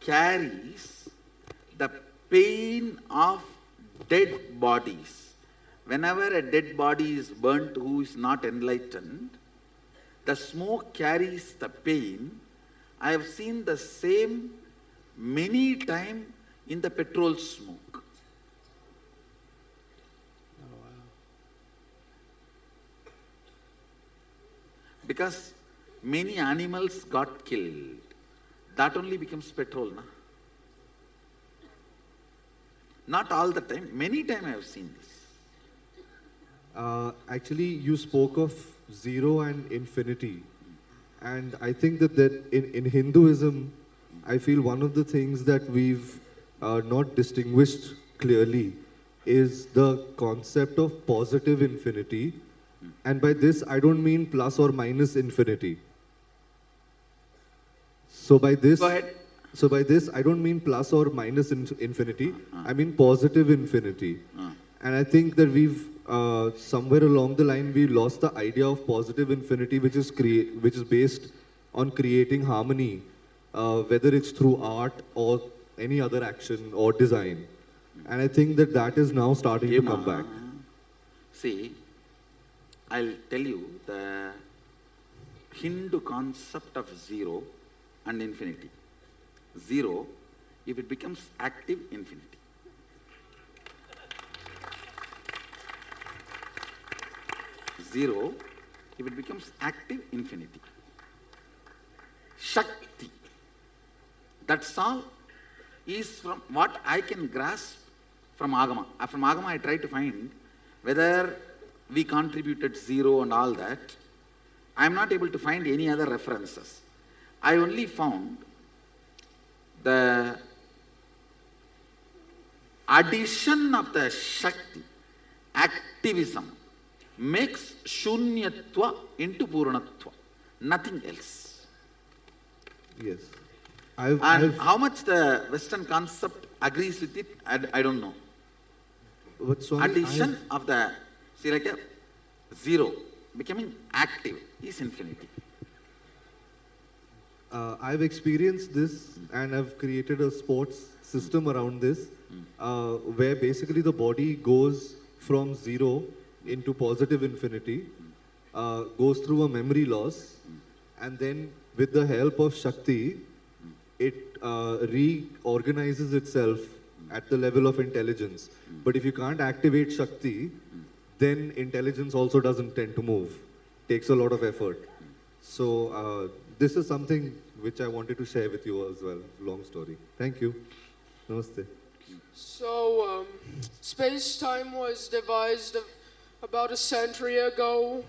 carries the pain of dead bodies. Whenever a dead body is burnt who is not enlightened, the smoke carries the pain. I have seen the same many times in the petrol smoke. because many animals got killed. That only becomes petrol, na? Not all the time. Many times I have seen this. Actually, you spoke of zero and infinity. And I think that in Hinduism, I feel one of the things that we've not distinguished clearly is the concept of positive infinity. And by this, I don't mean plus or minus infinity. So by this, Go ahead. So by this, I don't mean plus or minus infinity. I mean positive infinity. And I think that we've somewhere along the line we lost the idea of positive infinity, which is based on creating harmony, whether it's through art or any other action or design. And I think that is now starting to come back. See, I'll tell you the Hindu concept of zero and infinity. Zero, if it becomes active, infinity. Zero, if it becomes active, infinity. Shakti, that's all is from what I can grasp from Agama. From Agama I try to find whether we contributed zero and all that. I am not able to find any other references. I only found the addition of the Shakti, activism, makes Shunyatva into Purnatva. Nothing else. Yes. And how much the Western concept agrees with it, I don't know. But Swami, Addition of the, see like a zero, becoming active is infinity. I've experienced this and I've created a sports system around this where basically the body goes from zero into positive infinity, goes through a memory loss, and then with the help of Shakti, it reorganizes itself at the level of intelligence. But if you can't activate Shakti, then intelligence also doesn't tend to move. Takes a lot of effort. So this is something which I wanted to share with you as well. Long story. Thank you. Namaste. So, space-time was devised about a century ago.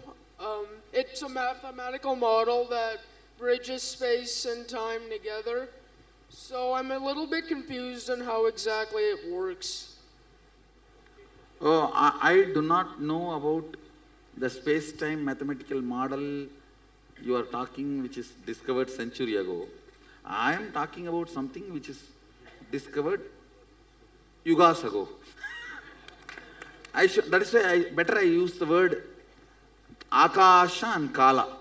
It's a mathematical model that bridges space and time together. So I'm a little bit confused on how exactly it works. Oh, I do not know about the space-time mathematical model you are talking, which is discovered century ago. I am talking about something which is discovered yugas ago. That is why I use the word Akasha and Kala.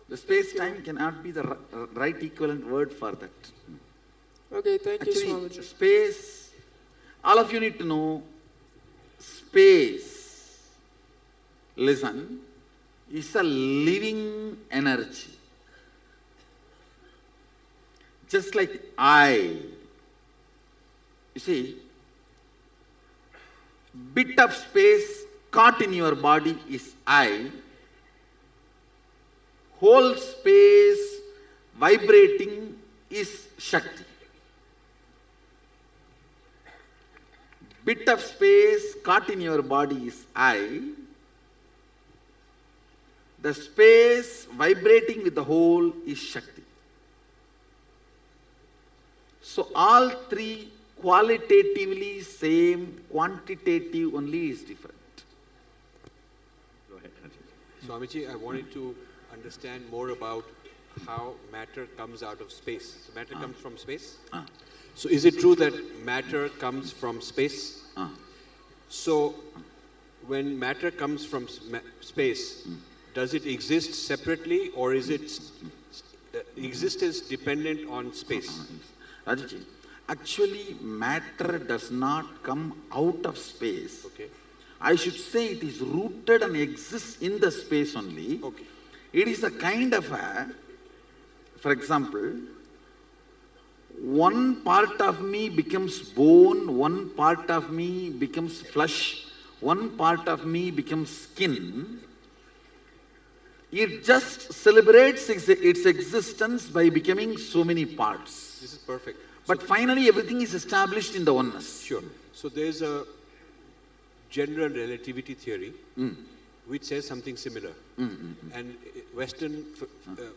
The space-time cannot be the right equivalent word for that. Okay, thank you, Actually, Swamiji. space, all of you need to know, space, listen, is a living energy. Just like I. You see, bit of space caught in your body is I. Whole space vibrating is Shakti. Bit of space caught in your body is I. The space vibrating with the whole is Shakti. So all three qualitatively same, quantitative only is different. Go ahead. Swamiji, I wanted to understand more about how matter comes out of space. So matter comes from space? So is it true that matter comes from space? So when matter comes from space, does it exist separately or is its existence dependent on space? Rajaji, actually matter does not come out of space. Okay. I should say it is rooted and exists in the space only. Okay. It is a kind of a, for example, one part of me becomes bone, one part of me becomes flesh, one part of me becomes skin. it just celebrates its existence by becoming so many parts. This is perfect. But finally everything is established in the oneness. Sure. So there's a general relativity theory which says something similar. And Western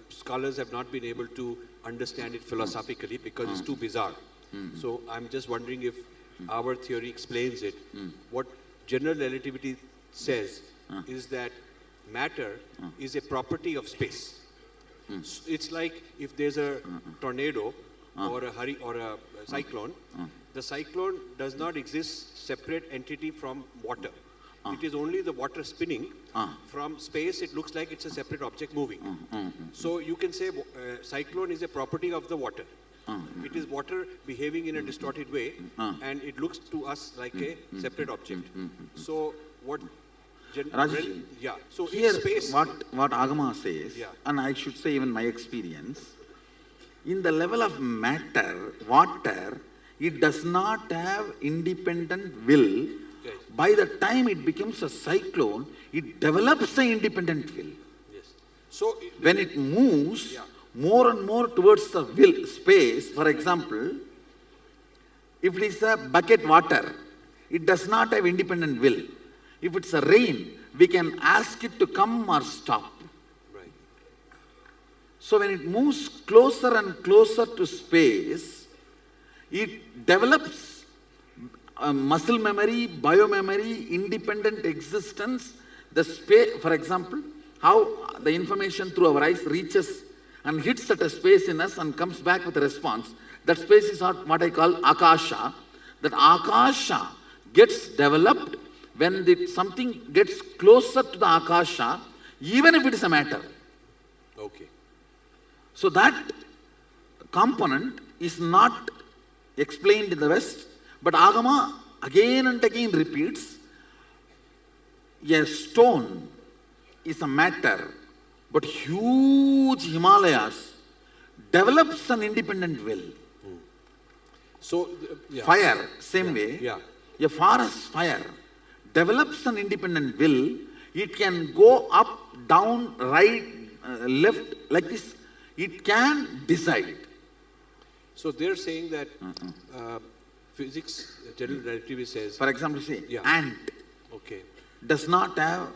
scholars have not been able to understand it philosophically because it's too bizarre. So I'm just wondering if our theory explains it. What general relativity says is that matter is a property of space. It's like if there's a tornado or a cyclone, the cyclone does not exist separate entity from water. It is only the water spinning. From space, it looks like it's a separate object moving. So you can say cyclone is a property of the water. It is water behaving in a distorted way, and it looks to us like a separate object. So what? Rajesh, Yeah. So here in space, what Agama says, and I should say even my experience, in the level of matter, water, it does not have independent will. By the time it becomes a cyclone, it develops an independent will. Yes. So when it moves more and more towards the will space, for example, if it is a bucket water, it does not have independent will. If it's a rain, we can ask it to come or stop. Right. So when it moves closer and closer to space, it develops muscle memory, biomemory, independent existence. The space, for example, how the information through our eyes reaches and hits at a space in us and comes back with a response. That space is what I call Akasha. That Akasha gets developed when something gets closer to the Akasha, even if it is a matter. Okay. So that component is not explained in the West, but Agama again and again repeats, a stone is a matter, but huge Himalayas develops an independent will. So Fire, same way, a forest fire develops an independent will. It can go up, down, right, left, like this. It can decide. So they're saying that physics, general relativity says... For example, say, ant does not have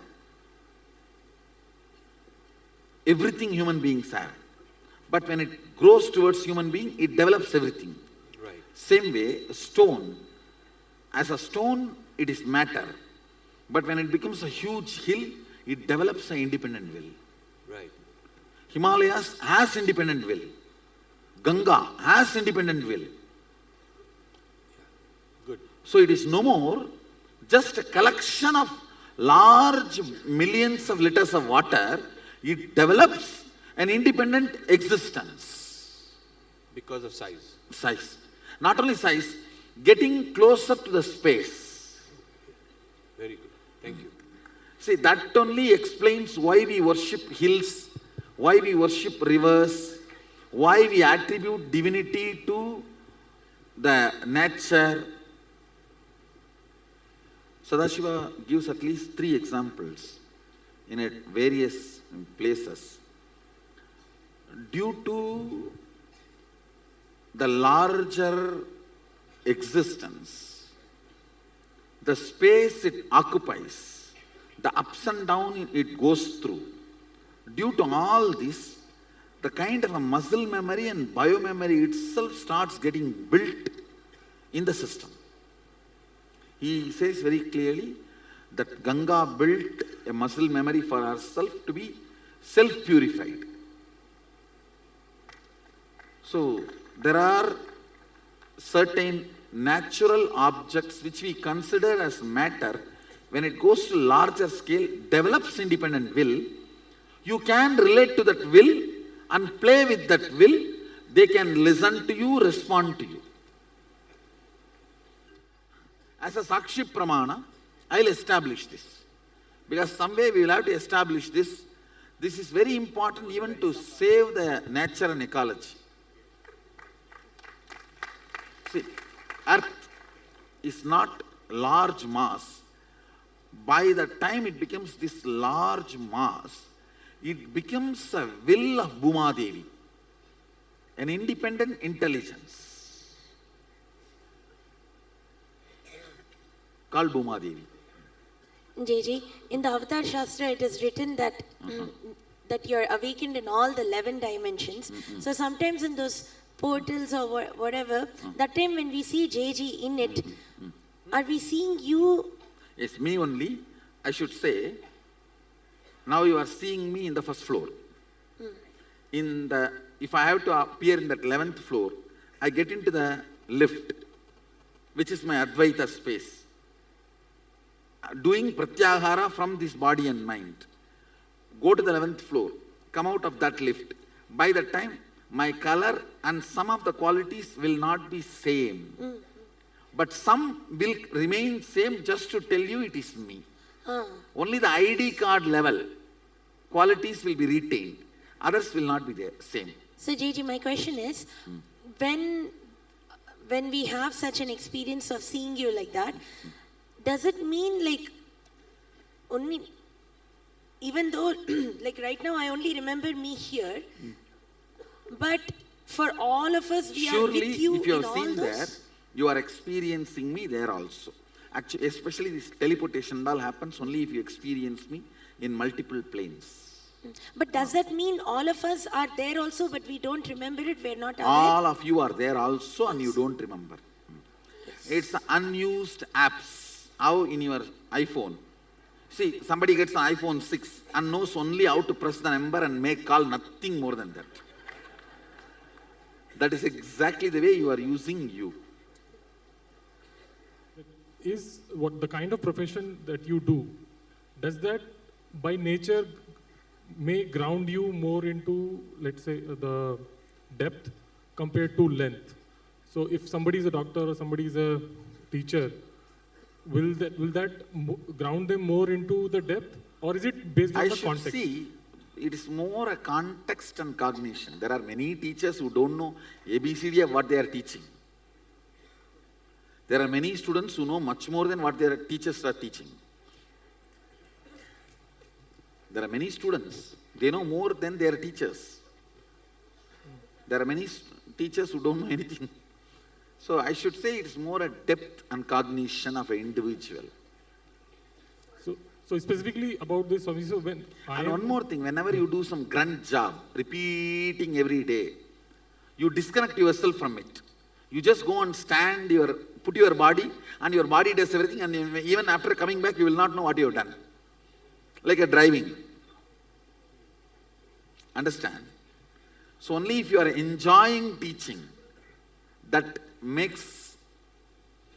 everything human beings have. But when it grows towards human being, it develops everything. Right. Same way, a stone. As a stone, it is matter. But when it becomes a huge hill, it develops an independent will. Right. Himalayas has independent will. Ganga has independent will. Good. So it is no more just a collection of large millions of liters of water. It develops an independent existence. Because of size. Size. Not only size, getting closer to the space. Very good. Thank you. See, that only explains why we worship hills, why we worship rivers, why we attribute divinity to the nature. Sadashiva gives at least 3 examples in various places. Due to the larger existence, the space it occupies, the ups and downs it goes through, due to all this, the kind of a muscle memory and biomemory itself starts getting built in the system. He says very clearly that Ganga built a muscle memory for herself to be self-purified. So there are certain natural objects which we consider as matter. When it goes to larger scale, develops independent will. You can relate to that will and play with that will. They can listen to you, respond to you. As a Sakshi Pramana, I'll establish this. Because some way we will have to establish this. This is very important even to save the nature and ecology. See, Earth is not large mass. By the time it becomes this large mass, it becomes a will of Bhuma Devi, an independent intelligence called Bhuma Devi. JJ, in the Avatar Shastra, it is written that that you are awakened in all the 11 dimensions. So sometimes in those portals or whatever, that time when we see JJ in it, are we seeing you? Yes, me only. I should say, now you are seeing me in the first floor. If I have to appear in that 11th floor, I get into the lift, which is my Advaita space, doing pratyahara from this body and mind. Go to the 11th floor, come out of that lift. By that time, my color and some of the qualities will not be same. But some will remain same just to tell you it is me. Only the ID card level qualities will be retained. Others will not be there, same. So JJ, my question is, when we have such an experience of seeing you like that, does it mean like only, even though like right now I only remember me here, but for all of us we are with you if you in have all seen those? there, you are experiencing me there also. Actually, especially this teleportation and all happens only if you experience me in multiple planes. But does that mean all of us are there also, but we don't remember it, we're not aware? All of you are there also and you don't remember. It's unused apps. How in your iPhone? See, somebody gets an iPhone 6 and knows only how to press the number and make call, nothing more than that. That is exactly the way you are using you. Is what the kind of profession that you do, does that by nature may ground you more into, let's say, the depth compared to length? So if somebody is a doctor or somebody is a teacher, will that ground them more into the depth, or is it based on I the should context? see, it is more a context and cognition. There are many teachers who don't know ABCD of what they are teaching. There are many students who know much more than what their teachers are teaching. There are many students, they know more than their teachers. There are many teachers who don't know anything. So I should say it's more a depth and cognition of an individual. So specifically about this, obviously, when And one more thing, whenever you do some grunt job, repeating every day, you disconnect yourself from it. You just go and put your body, and your body does everything, and even after coming back, you will not know what you have done. Like a driving. Understand? So only if you are enjoying teaching, that makes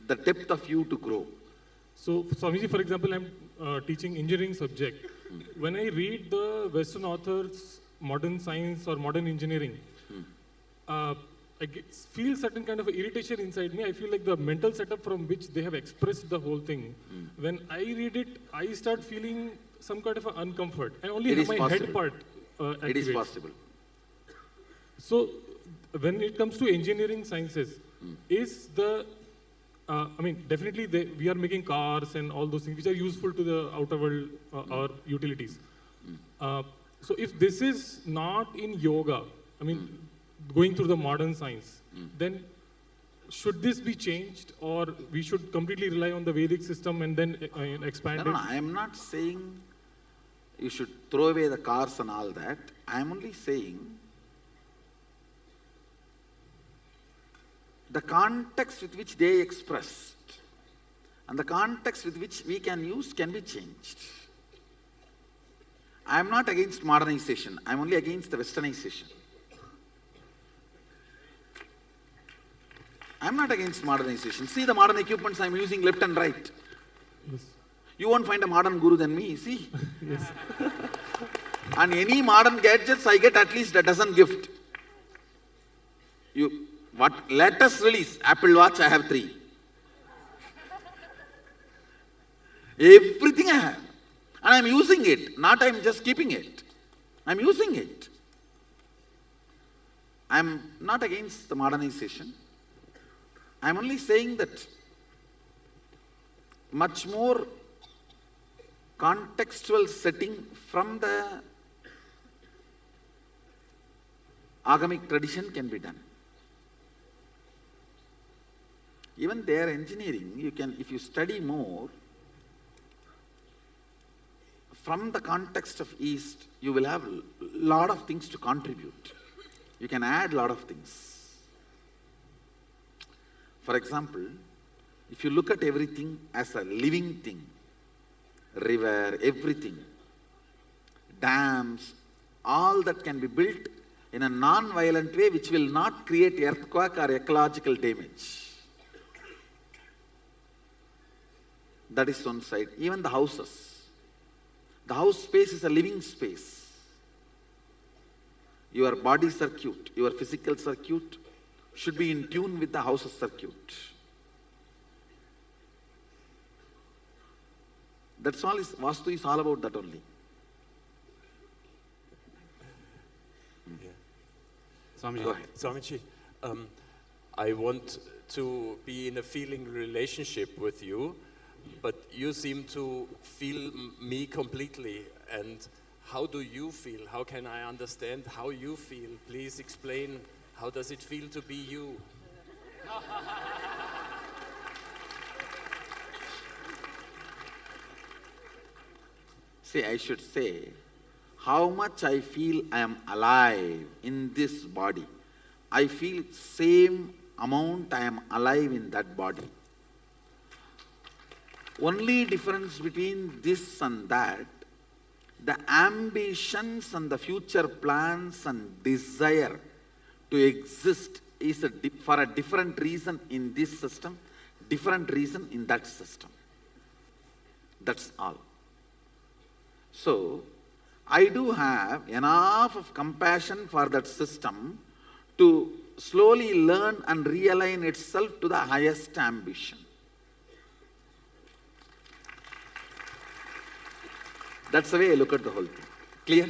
the depth of you to grow. So, Swamiji, for example, I'm teaching engineering subject. When I read the Western authors, modern science or modern engineering, I feel certain kind of irritation inside me. I feel like the mental setup from which they have expressed the whole thing. When I read it, I start feeling some kind of an uncomfort. I only have my head part activated. It is possible. So, when it comes to engineering sciences, is the I mean, definitely we are making cars and all those things which are useful to the outer world or utilities. So if this is not in yoga, I mean, going through the modern science, then should this be changed, or we should completely rely on the Vedic system and then expand it? No, I am not saying you should throw away the cars and all that. I am only saying the context with which they expressed and the context with which we can use can be changed. I am not against modernization. I am only against the westernization. I am not against modernization. See the modern equipments I am using left and right. Yes. You won't find a modern guru than me, see? Yes. And any modern gadgets, I get at least a dozen gift. What latest release? Apple Watch, I have 3. Everything I have. And I'm using it, not I'm just keeping it. I'm using it. I'm not against the modernization. I'm only saying that much more contextual setting from the Agamic tradition can be done. Even their engineering, you can, if you study more, from the context of East, you will have a lot of things to contribute. You can add a lot of things. For example, if you look at everything as a living thing, river, everything, dams, all that can be built in a non-violent way which will not create earthquake or ecological damage. That is one side. Even the houses. The house space is a living space. Your body circuit, your physical circuit should be in tune with the house's circuit. That's all. Vastu is all about that only. Go ahead. Swamiji, I want to be in a feeling relationship with you, but you seem to feel me completely. And how do you feel? How can I understand how you feel? Please explain, how does it feel to be you? See, I should say, how much I feel I am alive in this body. I feel same amount I am alive in that body. Only difference between this and that, the ambitions and the future plans and desire to exist is for a different reason in this system, different reason in that system. That's all. So, I do have enough of compassion for that system to slowly learn and realign itself to the highest ambition. That's the way I look at the whole thing. Clear?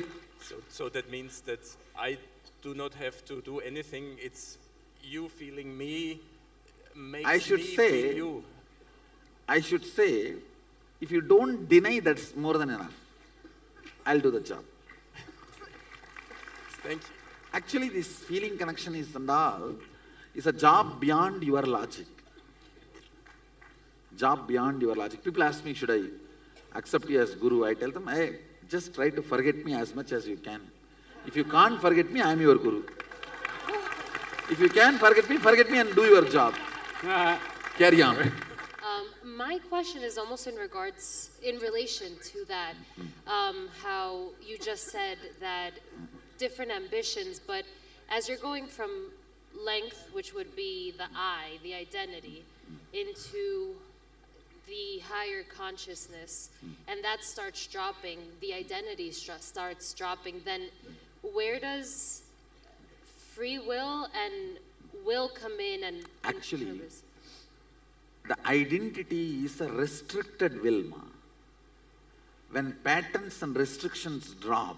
So that means that I do not have to do anything. It's you feeling me makes me feel you. I should say, if you don't deny, that's more than enough. I'll do the job. Thank you. Actually, this feeling connection is a job beyond your logic. Job beyond your logic. People ask me, should I accept you as guru? I tell them, hey, just try to forget me as much as you can. If you can't forget me, I am your guru. If you can forget me and do your job. Carry on. My question is almost in relation to that, how you just said that different ambitions, but as you're going from length, which would be the I, the identity, into the higher consciousness, and that starts dropping, the identity starts dropping, then where does free will and will come in and Actually, purpose? the identity is a restricted will, ma. When patterns and restrictions drop,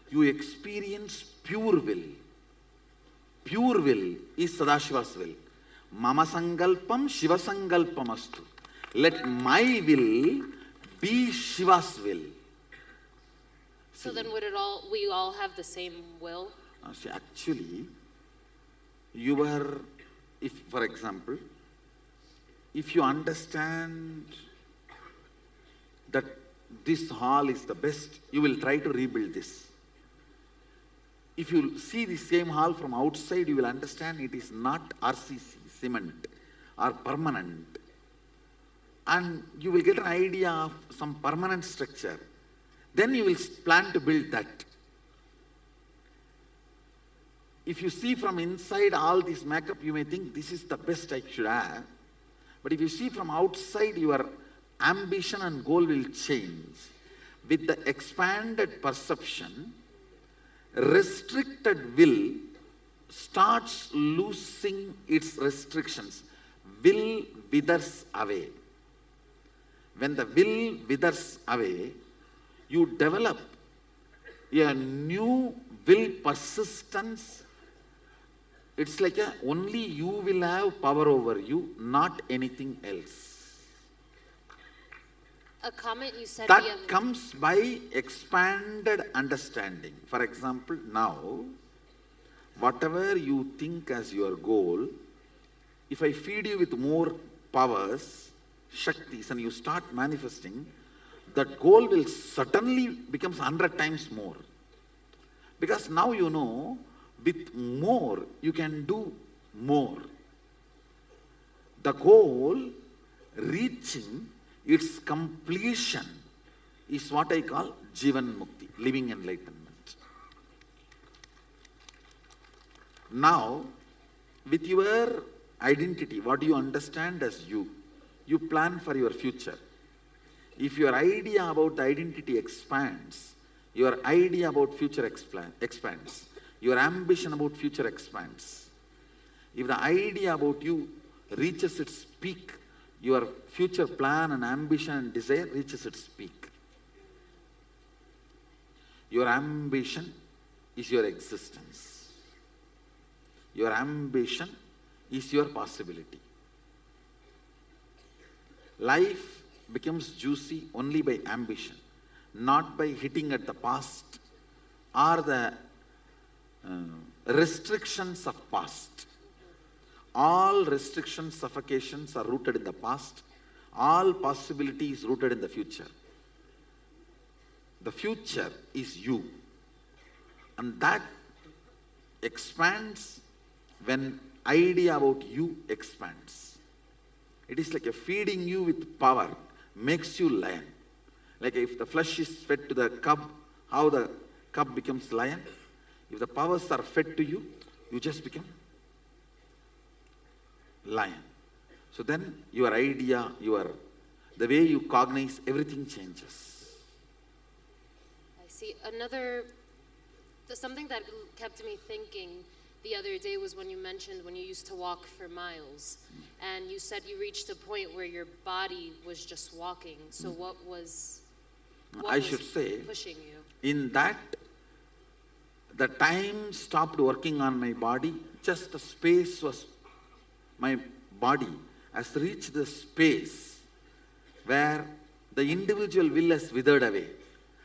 you experience pure will. Pure will is Sadashiva's will. Mama sangalpam Shiva sangalpam astu. Let my will be Shiva's will. So then would we all have the same will? See, actually, if for example, if you understand that this hall is the best, you will try to rebuild this. If you see the same hall from outside, you will understand it is not RCC, cement, or permanent. And you will get an idea of some permanent structure. Then you will plan to build that. If you see from inside all this makeup, you may think this is the best I should have. But if you see from outside, your ambition and goal will change. With the expanded perception, restricted will starts losing its restrictions. Will withers away. When the will withers away, you develop a new will persistence. It's like only you will have power over you, not anything else. A comment you said That comes by expanded understanding. For example, now, whatever you think as your goal, if I feed you with more powers, shaktis, and you start manifesting, that goal will certainly becomes 100 times more. Because now you know, with more, you can do more. The goal, reaching its completion, is what I call Jivan Mukti, living enlightenment. Now, with your identity, what do you understand as you? You plan for your future. If your idea about the identity expands, your idea about future expands. Your ambition about future expands. If the idea about you reaches its peak, your future plan and ambition and desire reaches its peak. Your ambition is your existence. Your ambition is your possibility. Life becomes juicy only by ambition, not by hitting at the past or the restrictions of past. All restrictions, suffocations are rooted in the past. All possibility is rooted in the future. The future is you. And that expands when idea about you expands. It is like a feeding you with power, makes you lion. Like if the flesh is fed to the cub, how the cub becomes lion. If the powers are fed to you, you just become lion. So then your idea, the way you cognize, everything changes. I see. Something that kept me thinking the other day was when you mentioned when you used to walk for miles, and you said you reached a point where your body was just walking. So what was pushing you? In that, the time stopped working on my body, just the space was, my body has reached the space where the individual will has withered away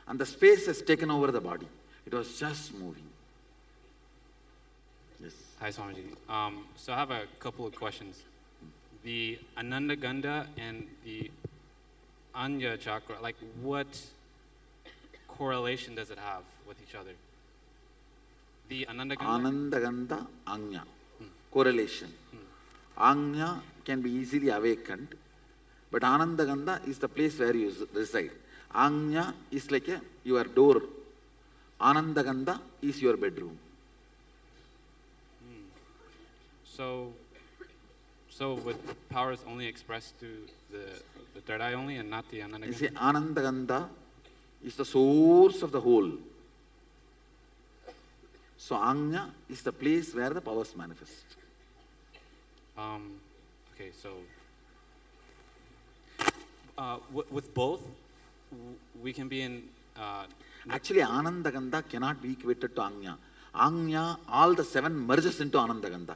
and the space has taken over the body. It was just moving. Yes. Hi, Swamiji. So I have a couple of questions. The Ananda Gandha and the Anya chakra, like what correlation does it have with each other? The Ananda Gandha? Ananda Gandha, Anya. Correlation. Anya can be easily awakened, but Ananda Gandha is the place where you reside. Anya is like your door. Ananda Gandha is your bedroom. So with powers only expressed through the third eye only and not the Ananda Gandha? You see, Ananda Gandha is the source of the whole. So Anya is the place where the powers manifest. Okay, so with both, we can be in... Actually, Ananda Gandha cannot be equated to Anya. Anya, all the seven merges into Ananda Gandha.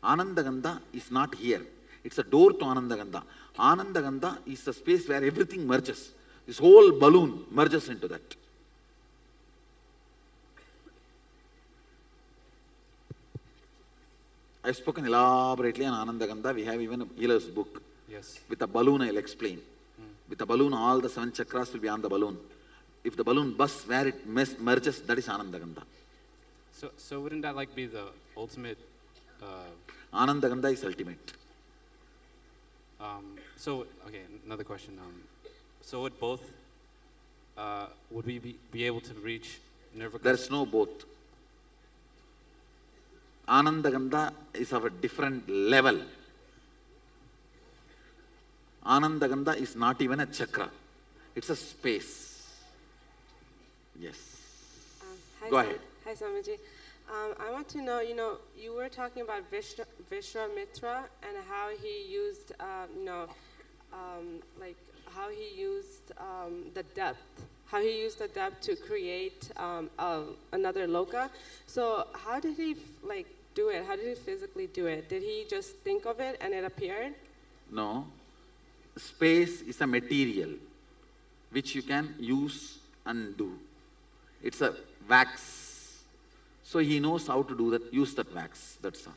Ananda Gandha is not here. It's a door to Ananda Gandha. Ananda Gandha is the space where everything merges. This whole balloon merges into that. I've spoken elaborately on Ananda Gandha. We have even a healer's book. Yes. With a balloon, I'll explain. With a balloon, all the seven chakras will be on the balloon. If the balloon bursts where it merges, that is Ananda Gandha. So wouldn't that like be the ultimate... Ananda Gandha is ultimate. Okay, another question. So would both, would we be able to reach Nirvikas? There's no both. Ananda Gandha is of a different level. Ananda Gandha is not even a chakra. It's a space. Yes. Go ahead. Hi, Swamiji. I want to know, you were talking about Vishwamitra and how he used, like how he used the depth. How he used the depth to create another loka. So how did he do it? How did he physically do it? Did he just think of it and it appeared? No. Space is a material which you can use and do. It's a wax. So he knows how to do that, use that wax, that's all.